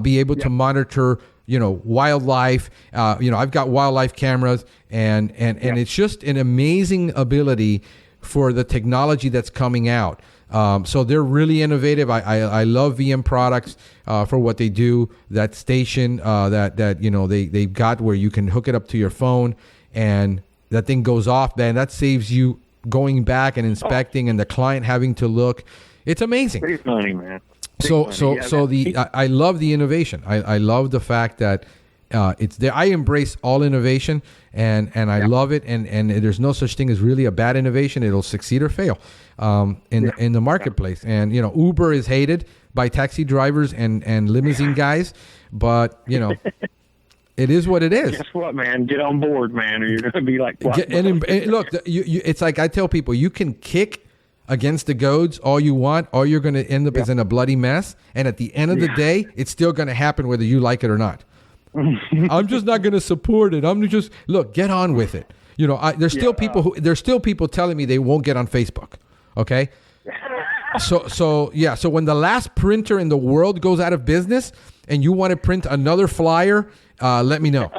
be able to monitor, wildlife. I've got wildlife cameras and it's just an amazing ability for the technology that's coming out. So they're really innovative. I love VM Products for what they do. That station they've got where you can hook it up to your phone and that thing goes off. Man, that saves you going back and inspecting and the client having to look. It's amazing. Pretty funny, man. I love the innovation. I love the fact that it's there. I embrace all innovation and I love it. And there's no such thing as really a bad innovation. It'll succeed or fail in the marketplace. And, Uber is hated by taxi drivers and limousine guys, but, it is what it is. Guess what, man? Get on board, man, or you're going to be like, and look, it's like I tell people, you can kick against the goads all you want. All you're going to end up is in a bloody mess. And at the end of the day, it's still going to happen whether you like it or not. I'm just not going to support it. I'm just look, get on with it. You know, there's still people telling me they won't get on Facebook. Okay. So when the last printer in the world goes out of business and you want to print another flyer, let me know.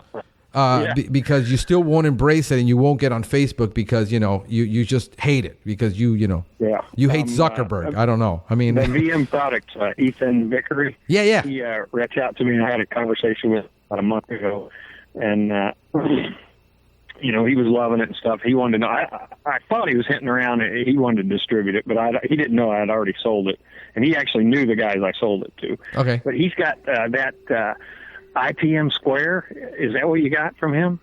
Because you still won't embrace it and you won't get on Facebook because, you know, you just hate it because you hate Zuckerberg. I don't know. I mean, the VM product, Ethan Vickery. Yeah. He reached out to me and I had a conversation with about a month ago, and you know, he was loving it and stuff. He wanted to know. I thought he was hitting around. He wanted to distribute it, but he didn't know I had already sold it, and he actually knew the guys I sold it to. Okay. But he's got that IPM Square. Is that what you got from him?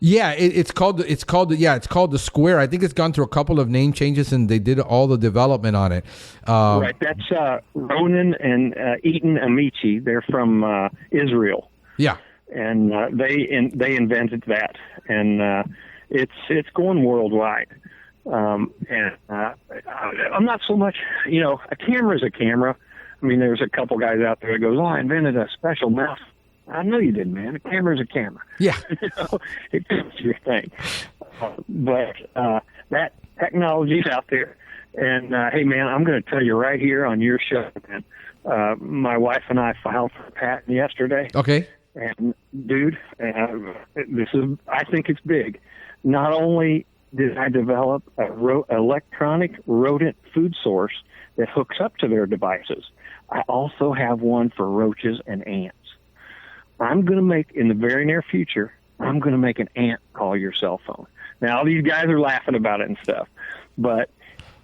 Yeah, it's called the Square. I think it's gone through a couple of name changes, and they did all the development on it. Right. That's Ronan and Eaton Amici. They're from Israel. Yeah. And they invented that, and it's going worldwide. And I'm not so much, you know, a camera's a camera. I mean, there's a couple guys out there that goes, "Oh, I invented a special mouse." I know you did, man. A camera's a camera. Yeah. You know, it's your thing. But that technology's out there. And, hey, man, I'm going to tell you right here on your show, man, my wife and I filed for a patent yesterday. Okay. And, dude, I think it's big. Not only did I develop a electronic rodent food source that hooks up to their devices, I also have one for roaches and ants. I'm going to make, in the very near future, I'm going to make an ant call your cell phone. Now, all these guys are laughing about it and stuff, but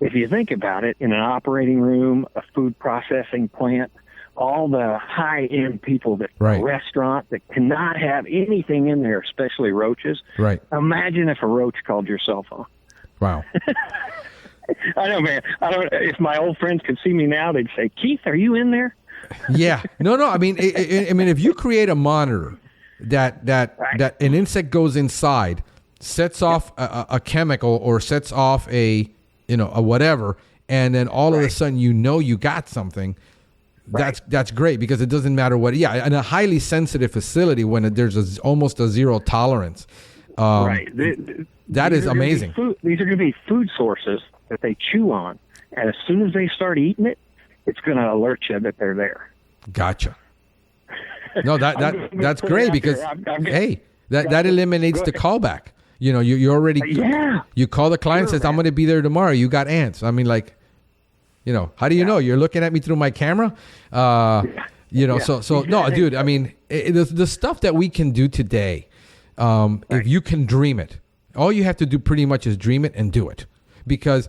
if you think about it, in an operating room, a food processing plant, all the high-end people that right. restaurant that cannot have anything in there, especially roaches. Right. Imagine if a roach called your cell phone. Wow. I know, man. If my old friends could see me now, they'd say, "Keith, are you in there?" Yeah. No. I mean, if you create a monitor that an insect goes inside, sets off a chemical or sets off a whatever, and then all of a sudden you got something. That's great because it doesn't matter what. Yeah, in a highly sensitive facility when there's almost a zero tolerance. Right. That is amazing. These are going to be food sources that they chew on, and as soon as they start eating it, it's going to alert you that they're there. Gotcha. No, that's great because that eliminates the callback. You know, you already you call the client says I'm going to be there tomorrow. You got ants. I mean, like, you know, how do you know? You're looking at me through my camera. You know, so no, dude. I mean, the stuff that we can do today, if you can dream it, all you have to do pretty much is dream it and do it, because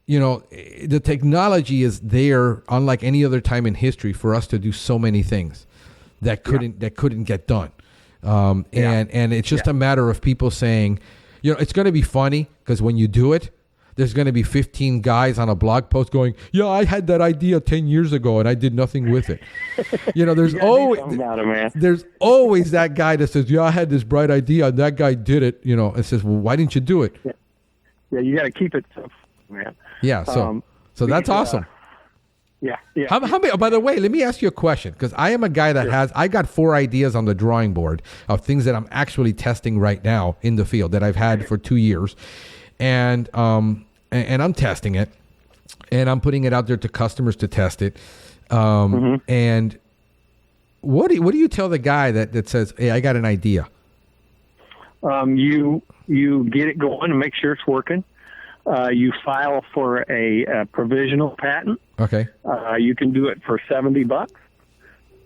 you know, the technology is there, unlike any other time in history, for us to do so many things that couldn't get done. And it's just a matter of people saying, you know, it's going to be funny because when you do it, there's going to be 15 guys on a blog post going, "Yeah, I had that idea 10 years ago and I did nothing with it." You know, there's always that guy that says, "Yeah, I had this bright idea and that guy did it." You know, and says, "Well, why didn't you do it?" Yeah, you got to keep it, man. Yeah, so that's awesome. Yeah. How many, by the way, let me ask you a question, because I am a guy that I got 4 ideas on the drawing board of things that I'm actually testing right now in the field that I've had for 2 years, and I'm testing it, and I'm putting it out there to customers to test it. And what do you tell the guy that says, "Hey, I got an idea"? You get it going and make sure it's working. You file for a provisional patent. Okay. You can do it for $70.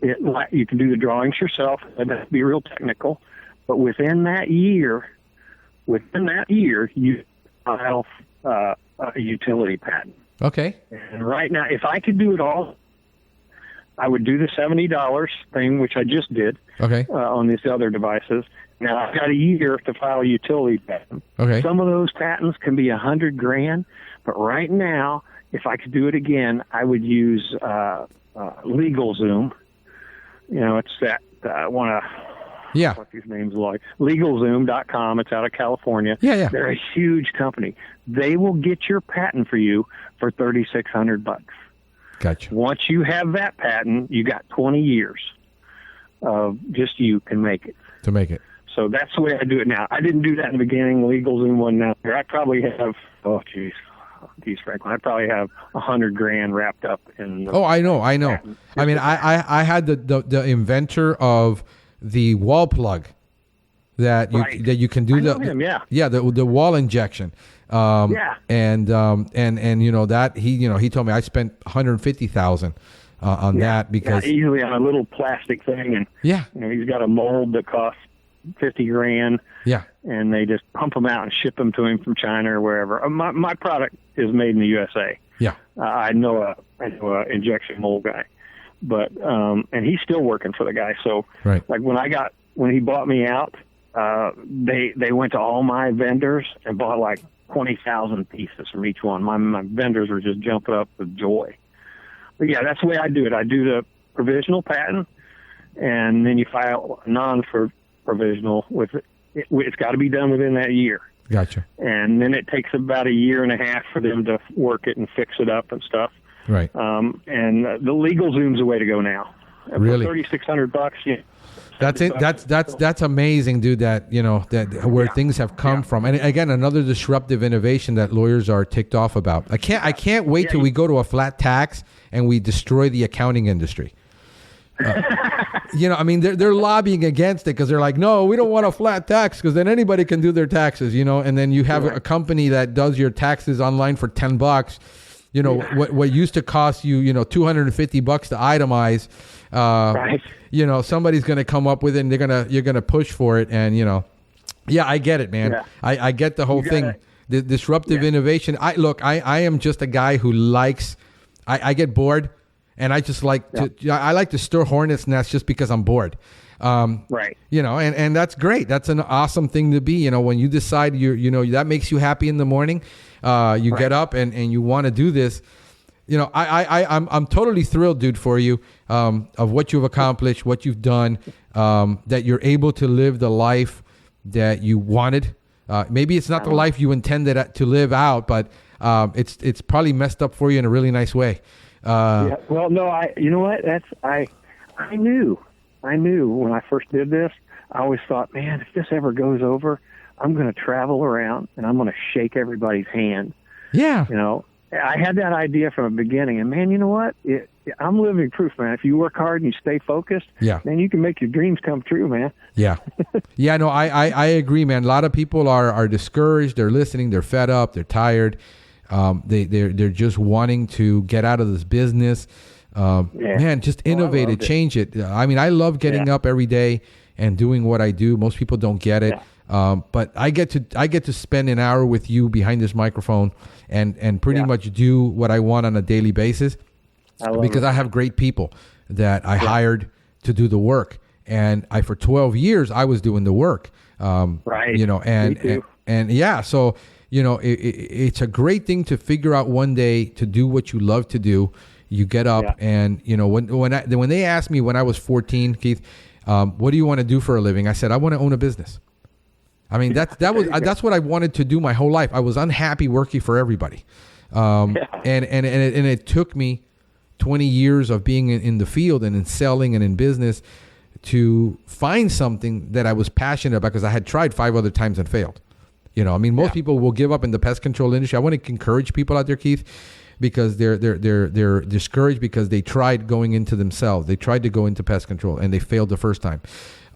You can do the drawings yourself. It has to be real technical. But within that year, you file a utility patent. Okay. And right now, if I could do it all, I would do the $70 thing, which I just did. Okay. On these other devices. Now, I've got a year to file a utility patent. Okay. Some of those patents can be $100,000, but right now, if I could do it again, I would use LegalZoom. You know, it's that one of Yeah. What these names like. LegalZoom.com. It's out of California. Yeah. They're a huge company. They will get your patent for you for $3,600. Gotcha. Once you have that patent, you got 20 years of just you can make it. To make it. So that's the way I do it now. I didn't do that in the beginning. LegalZoom wasn't out there. I probably have, Franklin, I probably have $100,000 wrapped up in. I know. I mean, I had the inventor of the wall plug that you can do the wall injection. And that he told me I spent $150,000 on that because easily on a little plastic thing, and he's got a mold that costs $50,000. Yeah, and they just pump them out and ship them to him from China or wherever. My product is made in the USA. Yeah, I know a injection mold guy, but and he's still working for the guy. So right. Like when he bought me out, they went to all my vendors and bought like 20,000 pieces from each one. My vendors were just jumping up with joy. But yeah, that's the way I do it. I do the provisional patent, and then you file a non-provisional with it. It's got to be done within that year. Gotcha. And then it takes about a year and a half for them to work it and fix it up and stuff. Right. And the LegalZoom's the way to go now. Really? For $3,600. Yeah. That's it. That's amazing, dude. That where things have come from, and again, another disruptive innovation that lawyers are ticked off about. I can't wait till we go to a flat tax and we destroy the accounting industry. I mean, they're lobbying against it because they're like, no, we don't want a flat tax because then anybody can do their taxes, and then you have a company that does your taxes online for $10. What used to cost you, $250 to itemize. Right. Somebody's going to come up with it, and you're gonna push for it, and I get it, man. Yeah. I get the whole thing. The disruptive innovation. I am just a guy who likes. I get bored. And I just like I like to stir hornets' nests just because I'm bored. Right. And that's great. That's an awesome thing to be, when you decide that makes you happy in the morning, you get up and you want to do this. I'm totally thrilled, dude, for you, of what you've accomplished, what you've done, that you're able to live the life that you wanted. Maybe it's not the life you intended to live out, but it's probably messed up for you in a really nice way. Well, no, you know what? I knew when I first did this. I always thought, man, if this ever goes over, I'm going to travel around and I'm going to shake everybody's hand. Yeah. I had that idea from the beginning, and man, you know what? I'm living proof, man. If you work hard and you stay focused, then you can make your dreams come true, man. Yeah. Yeah, no, I agree, man. A lot of people are discouraged. They're listening. They're fed up. They're tired. They're just wanting to get out of this business. Man, just innovate it, change it. I mean, I love getting up every day and doing what I do. Most people don't get it. But I get to spend an hour with you behind this microphone and pretty much do what I want on a daily basis because I have great people that I hired to do the work. And for 12 years, I was doing the work. Right. So it's a great thing to figure out one day to do what you love to do. You get up and, when they asked me when I was 14, Keith, what do you want to do for a living? I said, I want to own a business. I mean, that's what I wanted to do my whole life. I was unhappy working for everybody. And it took me 20 years of being in the field and in selling and in business to find something that I was passionate about because I had tried 5 other times and failed. Most people will give up in the pest control industry. I want to encourage people out there, Keith, because they're discouraged because they tried going into themselves. They tried to go into pest control and they failed the first time.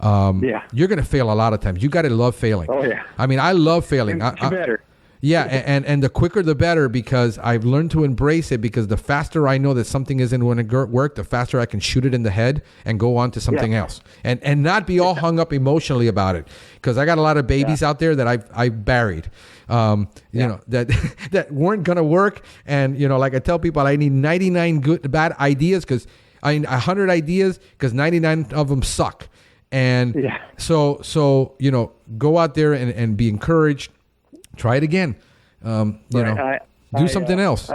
You're going to fail a lot of times. You got to love failing. Oh yeah. I mean, I love failing. Better. Yeah, and the quicker the better because I've learned to embrace it because the faster I know that something isn't going to work, the faster I can shoot it in the head and go on to something else and not be all hung up emotionally about it because I got a lot of babies out there that I've buried, that weren't going to work. And, like I tell people, I need 99 bad ideas because I need 100 ideas because 99 of them suck. And so go out there and be encouraged. Try it again. Do something else.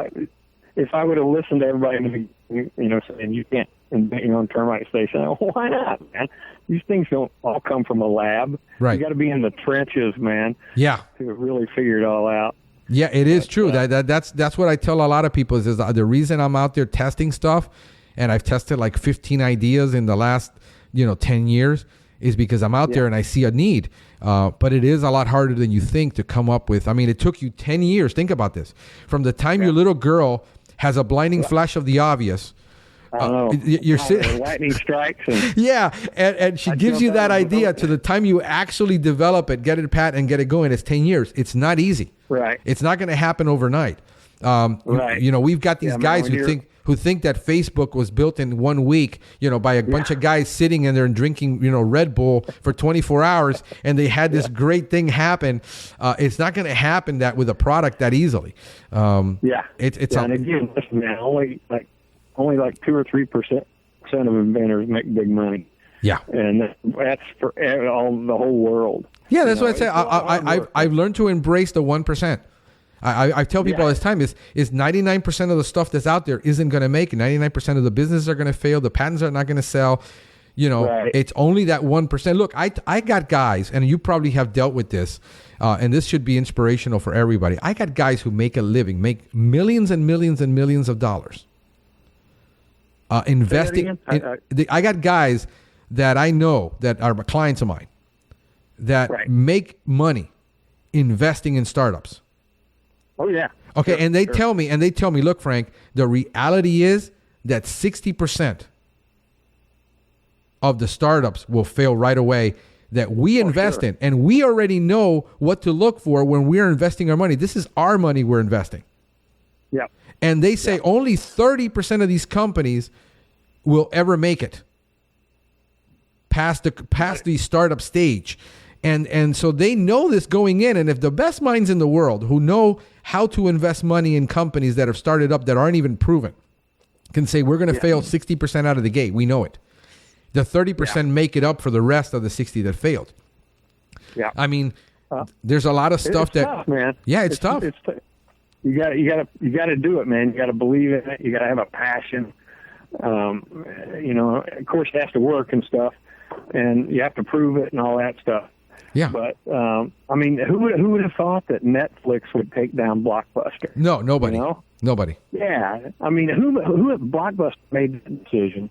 If I would have listened to everybody, saying you invent your own termite station. Why not, man? These things don't all come from a lab. Right. You got to be in the trenches, man. Yeah. To really figure it all out. Yeah, it is true. That's what I tell a lot of people is the reason I'm out there testing stuff, and I've tested like 15 ideas in the last 10 years, is because I'm out there and I see a need. But it is a lot harder than you think to come up with. I mean, it took you 10 years. Think about this. From the time your little girl has a blinding flash of the obvious, you're sitting. Lightning strikes. And and she gives you that idea to the time you actually develop it, get it pat, and get it going. It's 10 years. It's not easy. Right. It's not going to happen overnight. Right. We've got these guys who think that Facebook was built in 1 week, by a bunch of guys sitting in there and drinking, Red Bull for 24 hours, and they had this great thing happen. It's not going to happen that with a product that easily. It's and again, listen, man, only like 2 or 3% of inventors make big money. Yeah, and that's for the whole world. Yeah, that's what I say. I've learned to embrace the 1%. I tell people all this time is 99% of the stuff that's out there isn't going to make it. 99% of the businesses are going to fail. The patents are not going to sell. It's only that 1%. Look, I got guys, and you probably have dealt with this, and this should be inspirational for everybody. I got guys who make a living, make millions and millions and millions of dollars. Investing. I got guys that I know that are clients of mine that make money investing in startups. Oh yeah. Okay, and they tell me, look, Frank, the reality is that 60% of the startups will fail right away that we invest in, and we already know what to look for when we're investing our money. This is our money we're investing. Yeah. And they say only 30% of these companies will ever make it past the startup stage. And so they know this going in. And if the best minds in the world who know how to invest money in companies that have started up that aren't even proven can say, we're going to fail 60% out of the gate. We know it. The 30% make it up for the rest of the 60 that failed. Yeah. I mean, there's a lot of stuff that, tough, man. Yeah, it's tough. You got to do it, man. You got to believe in it. You got to have a passion. Of course it has to work and stuff, and you have to prove it and all that stuff. Yeah. But, who would have thought that Netflix would take down Blockbuster? No, nobody. Nobody. Yeah. I mean, who Blockbuster made the decision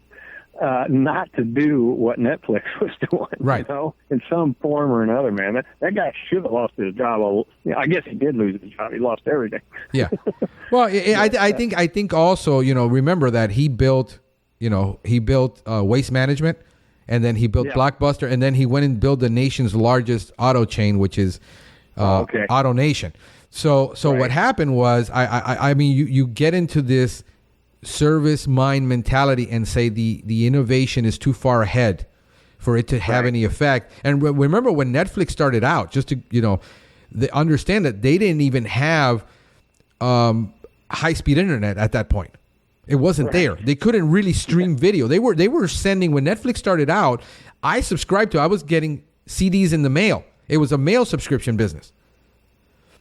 not to do what Netflix was doing? Right. In some form or another, man. That guy should have lost his job. I guess he did lose his job. He lost everything. Yeah. Well, I think also, remember that he built Waste Management. And then he built Blockbuster, and then he went and built the nation's largest auto chain, which is AutoNation. So what happened was, I mean, you get into this service mind mentality and say the innovation is too far ahead for it to have any effect. And remember when Netflix started out, just to they understand that they didn't even have high-speed internet at that point. It wasn't there. They couldn't really stream video. They were sending, when Netflix started out, I was getting CDs in the mail. It was a mail subscription business.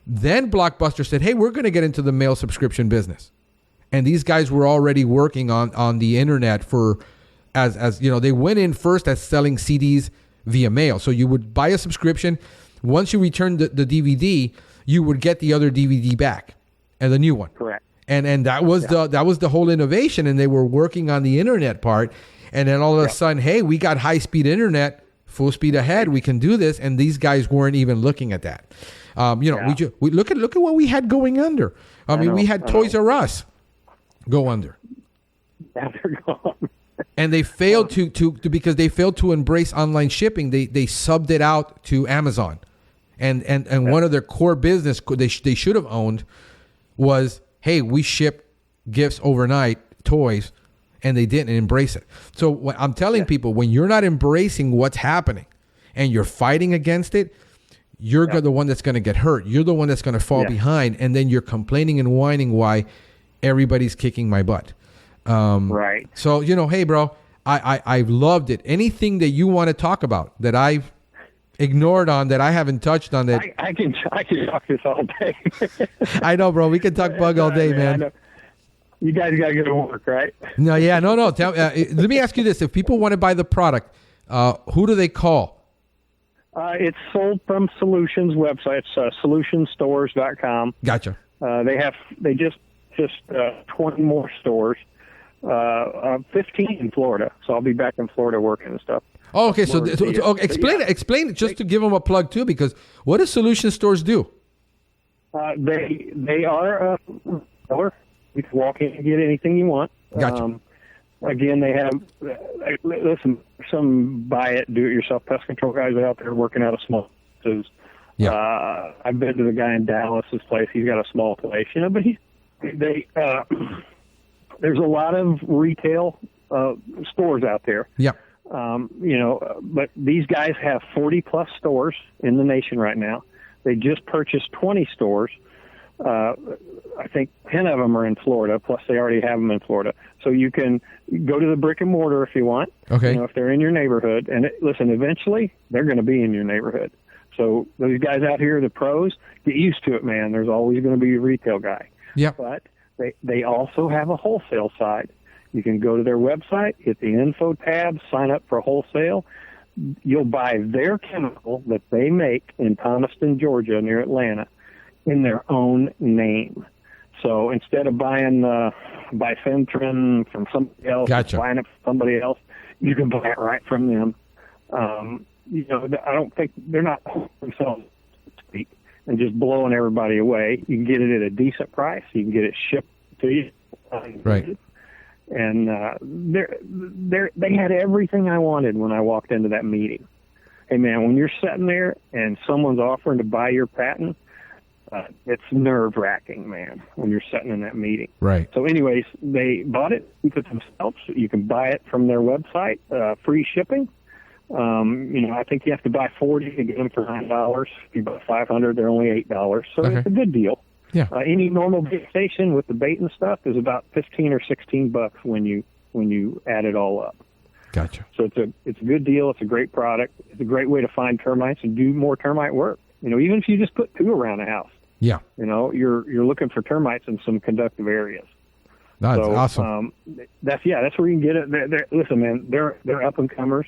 Then Blockbuster said, hey, we're going to get into the mail subscription business. And these guys were already working on the internet as they went in first as selling CDs via mail. So you would buy a subscription. Once you returned the DVD, you would get the other DVD back and the new one. Correct. And that was the whole innovation, and they were working on the internet part, and then all of a sudden, hey, we got high-speed internet, full speed ahead, we can do this, and these guys weren't even looking at that. We look at what we had going under. We had Toys R Us go under. Yeah, they're gone. And they failed to because they failed to embrace online shipping. They subbed it out to Amazon, and one of their core business they should have owned was, hey, we ship gifts overnight, toys, and they didn't embrace it. So I'm telling people, when you're not embracing what's happening and you're fighting against it, you're the one that's going to get hurt. You're the one that's going to fall behind, and then you're complaining and whining why everybody's kicking my butt. Right. So, hey, bro, I've loved it. Anything that you want to talk about that I've ignored on, that I haven't touched on, that I can talk this all day. I know, bro. We can talk bug all day, man. You guys got to go to work, right? No. Let me ask you this: if people want to buy the product, who do they call? It's sold from Solutions website. It's solutionstores.com. Gotcha. They just 20 more stores, 15 in Florida. So I'll be back in Florida working and stuff. Oh, okay. So explain it just to give them a plug too, because what do Solution Stores do? They are a store. You can walk in and get anything you want. Gotcha. Again, they have, listen, some buy-it-do-it-yourself pest control guys out there working out of small places. Yeah. I've been to the guy in Dallas's place. He's got a small place, but there's a lot of retail stores out there. Yeah. But these guys have 40-plus stores in the nation right now. They just purchased 20 stores. I think 10 of them are in Florida, plus they already have them in Florida. So you can go to the brick and mortar if you want. Okay. If they're in your neighborhood. And listen, eventually they're going to be in your neighborhood. So those guys out here, the pros, get used to it, man. There's always going to be a retail guy. Yeah. But they also have a wholesale side. You can go to their website, hit the info tab, sign up for wholesale. You'll buy their chemical that they make in Thomaston, Georgia, near Atlanta, in their own name. So instead of buying bifenthrin from somebody else, gotcha, buying it from somebody else, you can buy it right from them. I don't think they're not themselves, so to speak, and just blowing everybody away. You can get it at a decent price. You can get it shipped to you. Right. And they had everything I wanted when I walked into that meeting. Hey, man, when you're sitting there and someone's offering to buy your patent, it's nerve-wracking, man, when you're sitting in that meeting. Right. So anyways, they bought it, keep it themselves. You can buy it from their website, free shipping. I think you have to buy 40 to get them for $9. If you buy 500, they're only $8. So It's a good deal. Yeah. Any normal bait station with the bait and stuff is about $15 or $16 when you add it all up. Gotcha. So it's a good deal. It's a great product. It's a great way to find termites and do more termite work. Even if you just put 2 around the house. Yeah. You're looking for termites in some conductive areas. That's awesome. That's where you can get it. Listen, man, they're up and comers.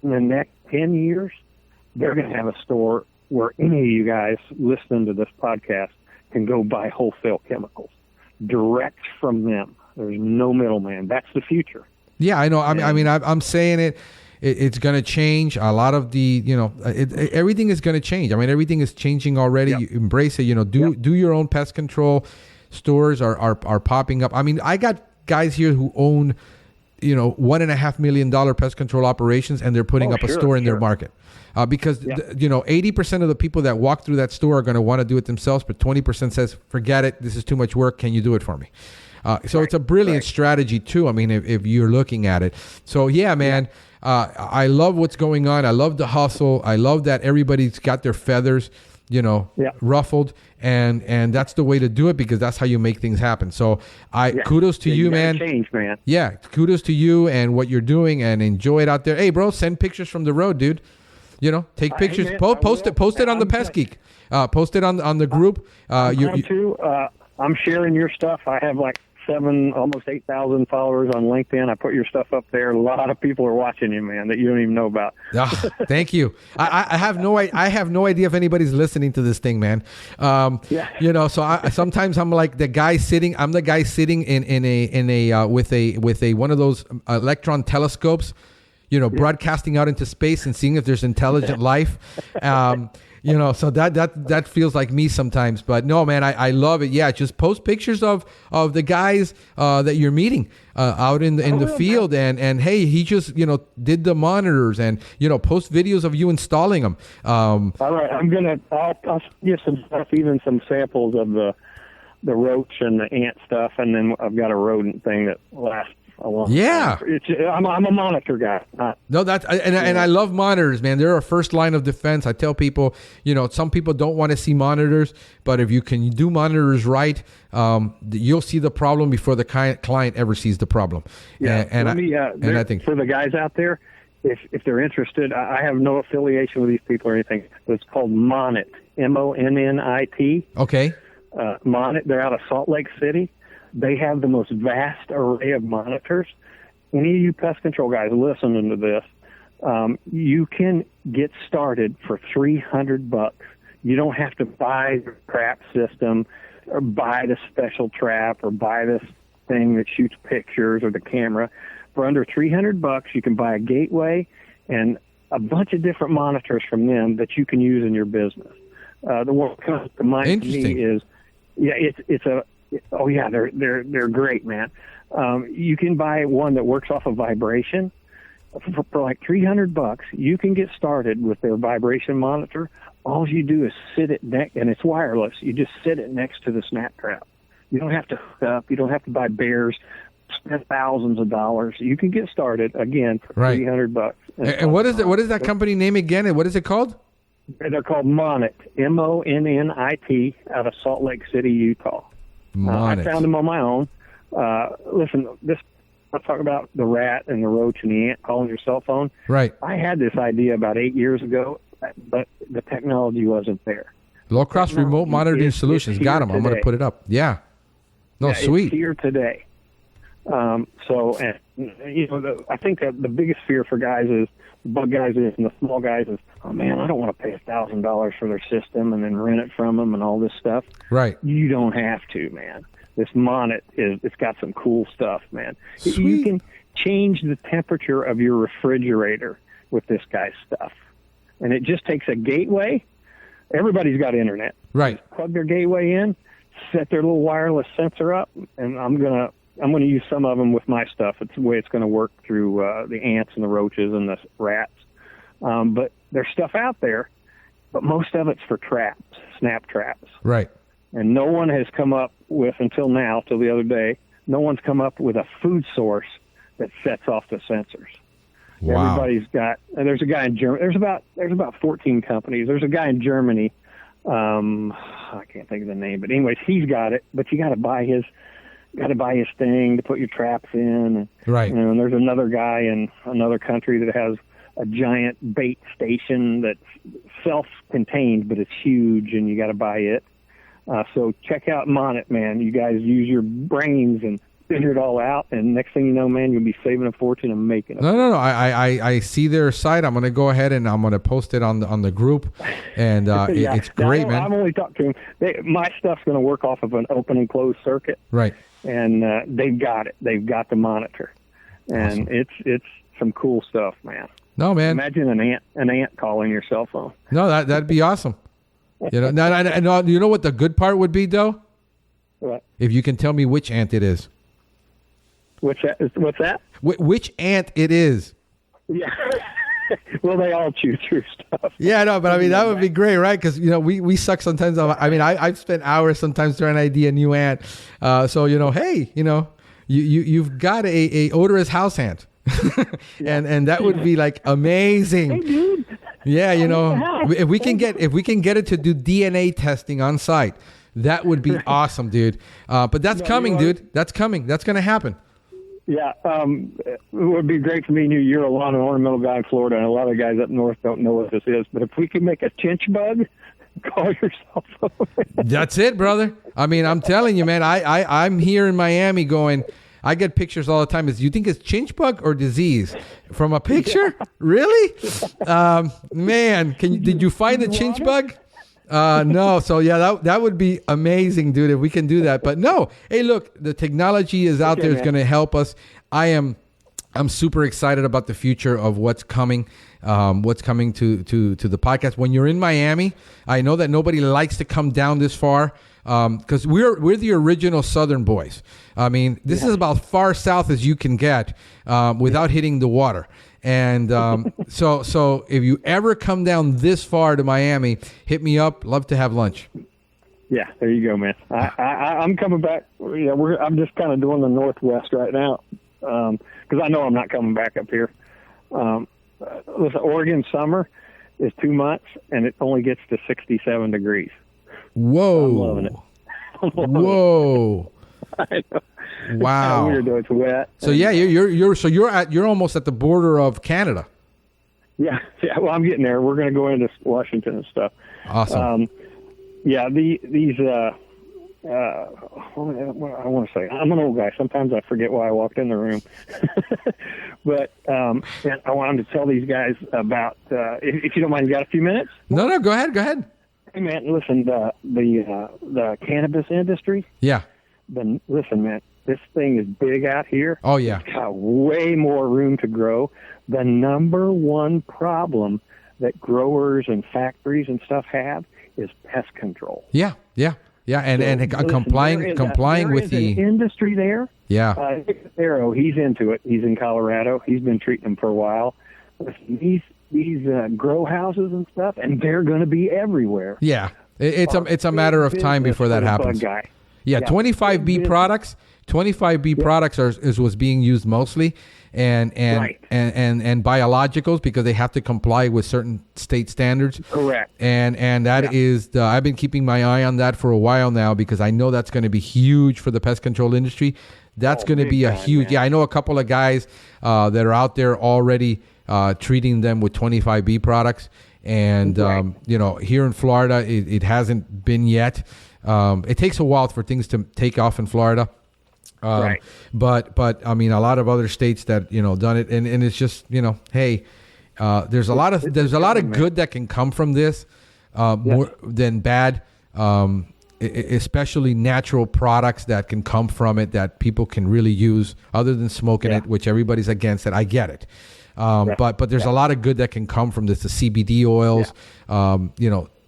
In the next 10 years, they're going to have a store where any of you guys listening to this podcast can go buy wholesale chemicals direct from them. There's no middleman. That's the future. Yeah, I know. I'm saying it. It's going to change. A lot of the, everything is going to change. Everything is changing already. Yep. You embrace it. Do your own pest control. Stores are popping up. I got guys here who own, $1.5 million pest control operations, and they're putting up a store in their market. Because 80% of the people that walk through that store are going to want to do it themselves, but 20% says, forget it, this is too much work, can you do it for me? So it's a brilliant strategy too, if you're looking at it. So yeah, man, I love what's going on. I love the hustle. I love that everybody's got their feathers, ruffled, and that's the way to do it, because that's how you make things happen. So kudos to you, man. Change, man. Yeah, kudos to you and what you're doing, and enjoy it out there. Hey, bro, send pictures from the road, dude. Take pictures. Post it on the Pest Geek. Post it on the group. I'm sharing your stuff. I have like almost 8,000 followers on LinkedIn. I put your stuff up there. A lot of people are watching you, man, that you don't even know about. Thank you. I have no idea if anybody's listening to this thing, man. So sometimes I'm like the guy sitting. I'm the guy sitting in a with a one of those electron telescopes, broadcasting out into space and seeing if there's intelligent life. So that feels like me sometimes. But no, man, I love it. Yeah, just post pictures of the guys that you're meeting out in the field, and hey, he just did the monitors, and post videos of you installing them. All right, I'll get some stuff, even some samples of the roach and the ant stuff, and then I've got a rodent thing that lasts. Yeah, I'm a monitor guy. No, and I love monitors, man. They're a first line of defense. I tell people, some people don't want to see monitors, but if you can do monitors right, you'll see the problem before the client ever sees the problem. Yeah, and I think for the guys out there, if they're interested, I have no affiliation with these people or anything, but it's called Monit, MONNIT. Okay. Monit. They're out of Salt Lake City. They have the most vast array of monitors. Any of you pest control guys listening to this, you can get started for $300. You don't have to buy the trap system or buy the special trap or buy this thing that shoots pictures or the camera. For under $300, you can buy a gateway and a bunch of different monitors from them that you can use in your business. The one that comes to mind to me is, they're great, man. You can buy one that works off of vibration. For like $300, you can get started with their vibration monitor. All you do is sit it and it's wireless. You just sit it next to the snap trap. You don't have to hook up. You don't have to buy bears, spend thousands of dollars. You can get started again for $300. And what is it? What is that company name again? And what is it called? They're called Monit, Monnit, out of Salt Lake City, Utah. I found them on my own. Listen, I'll talk about the rat and the roach and the ant calling your cell phone. Right. I had this idea about 8 years ago, but the technology wasn't there. Low cost remote monitoring solutions. Got them. I'm going to put it up. Yeah. No, sweet. It's here today. I think that the biggest fear for guys is, the bug guys is, and the small guys is, oh man, I don't want to pay $1,000 for their system and then rent it from them and all this stuff. Right. You don't have to, man. This Monit it's got some cool stuff, man. Sweet. You can change the temperature of your refrigerator with this guy's stuff. And it just takes a gateway. Everybody's got internet. Right. Just plug their gateway in, set their little wireless sensor up, and I'm gonna use some of them with my stuff. It's the way it's going to work through the ants and the roaches and the rats. But there's stuff out there, but most of it's for traps, snap traps. Right. And no one has come up with, until the other day, no one's come up with a food source that sets off the sensors. Wow. Everybody's got, and there's a guy in Germany, there's about 14 companies. There's a guy in Germany, I can't think of the name, but anyways, he's got it, but you got to buy his thing to put your traps in. Right. And there's another guy in another country that has a giant bait station that's self-contained, but it's huge, and you got to buy it. So check out Monit, man. You guys use your brains and figure it all out, and next thing you know, man, you'll be saving a fortune and making it. No. I see their site. I'm going to go ahead and I'm going to post it on the group, and it's great, man. I'm only talking to them. My stuff's going to work off of an open and closed circuit. Right. And they've got it. They've got the monitor, and awesome. It's some cool stuff, man. No, man. Imagine an ant calling your cell phone. No, that'd be awesome. You know, now, you know what the good part would be, though? What? If you can tell me which ant it is. What's that? Which ant it is? Yeah. Well, they all chew through stuff. Yeah, no, but I mean, that would be great, right? Because, you know, we suck sometimes. I mean, I've spent hours sometimes trying to ID a new ant. So, you know, hey, you know, you've got a odorous house ant. and that would be like amazing. Hey, dude. Yeah, you know, if we can get it to do DNA testing on site, that would be awesome, dude. But that's coming, dude. That's coming. That's going to happen. Yeah, it would be great for me and you. You're a lawn and ornamental guy in Florida, and a lot of guys up north don't know what this is. But if we can make a chinch bug, call yourself over. That's it, brother. I mean, I'm telling you, man, I'm here in Miami going, I get pictures all the time. Do you think it's chinch bug or disease? From a picture? Yeah. Really? Man, did you find the chinch bug? No. So yeah, that would be amazing, dude, if we can do that. But no, hey, look, the technology is out there. It's going to help us. I'm super excited about the future of what's coming to the podcast. When you're in Miami, I know that nobody likes to come down this far because we're the original Southern boys. I mean, this is about far south as you can get without hitting the water. And so if you ever come down this far to Miami, hit me up. Love to have lunch. Yeah, there you go, man. I'm coming back. Yeah, I'm just kind of doing the Northwest right now because I know I'm not coming back up here. Listen, Oregon summer is 2 months, and it only gets to 67 degrees. Whoa! I'm loving it. Whoa! I know. Wow! It's weird though. It's wet. So yeah, you're almost at the border of Canada. Yeah. Well, I'm getting there. We're going to go into Washington and stuff. Awesome. Yeah, these what I want to say. I'm an old guy. Sometimes I forget why I walked in the room. But and I wanted to tell these guys about, if you don't mind, you got a few minutes? No, go ahead. Hey, man, listen, the cannabis industry. Yeah. Listen, man, this thing is big out here. Oh, yeah. It's got way more room to grow. The number one problem that growers and factories and stuff have is pest control. Yeah, and complying with the industry there. Yeah. Arrow, he's into it. He's in Colorado. He's been treating them for a while. Listen, these grow houses and stuff, and they're going to be everywhere. Yeah, it's a matter of time before that happens. Yeah, 25B products. 25B products is what's being used mostly, and biologicals, because they have to comply with certain state standards. Correct. And that is I've been keeping my eye on that for a while now, because I know that's going to be huge for the pest control industry. That's going to be a huge. Man. Yeah, I know a couple of guys that are out there already treating them with 25B products, and here in Florida it hasn't been yet. It takes a while for things to take off in Florida. Right. But I mean, a lot of other states that done it, and it's just hey, there's a lot of good that can come from this, more than bad. Especially natural products that can come from it that people can really use, other than smoking it, which everybody's against it. I get it. But there's a lot of good that can come from this. The CBD oils,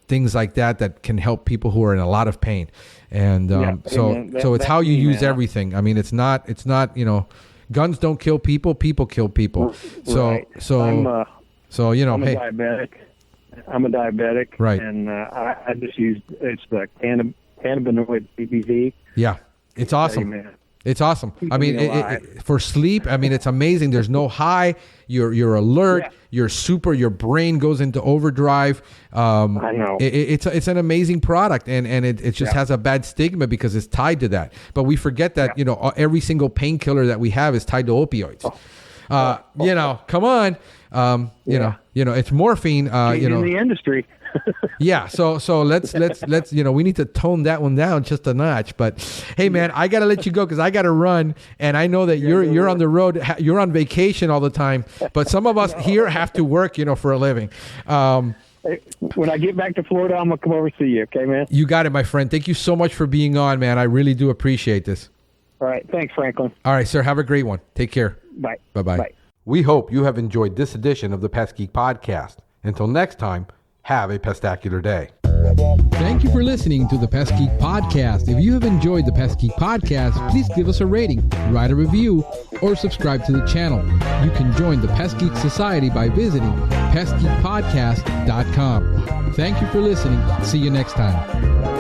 things like that can help people who are in a lot of pain. And so it's how you use everything. I mean, it's not guns don't kill people, people kill people. Right. I'm a diabetic. I'm a diabetic, right? And I just use the cannabinoid CBD. Yeah, it's awesome. It's awesome. I mean, for sleep, I mean, it's amazing. There's no high. You're alert. Yeah. You're super. Your brain goes into overdrive. I know. It's an amazing product, and it just has a bad stigma because it's tied to that. But we forget that every single painkiller that we have is tied to opioids. Come on. It's morphine. In the industry. Yeah, so let's we need to tone that one down just a notch. But hey, man, I gotta let you go because I gotta run, and I know that you're on the road, you're on vacation all the time. But some of us here have to work, for a living. When I get back to Florida, I'm gonna come over to see you. Okay, man. You got it, my friend. Thank you so much for being on, man. I really do appreciate this. All right, thanks, Franklin. All right, sir. Have a great one. Take care. Bye. Bye-bye. Bye. We hope you have enjoyed this edition of the Pest Geek Podcast. Until next time, have a pestacular day. Thank you for listening to the Pest Geek Podcast. If you have enjoyed the Pest Geek Podcast, please give us a rating, write a review, or subscribe to the channel. You can join the Pest Geek Society by visiting pestgeekpodcast.com. Thank you for listening. See you next time.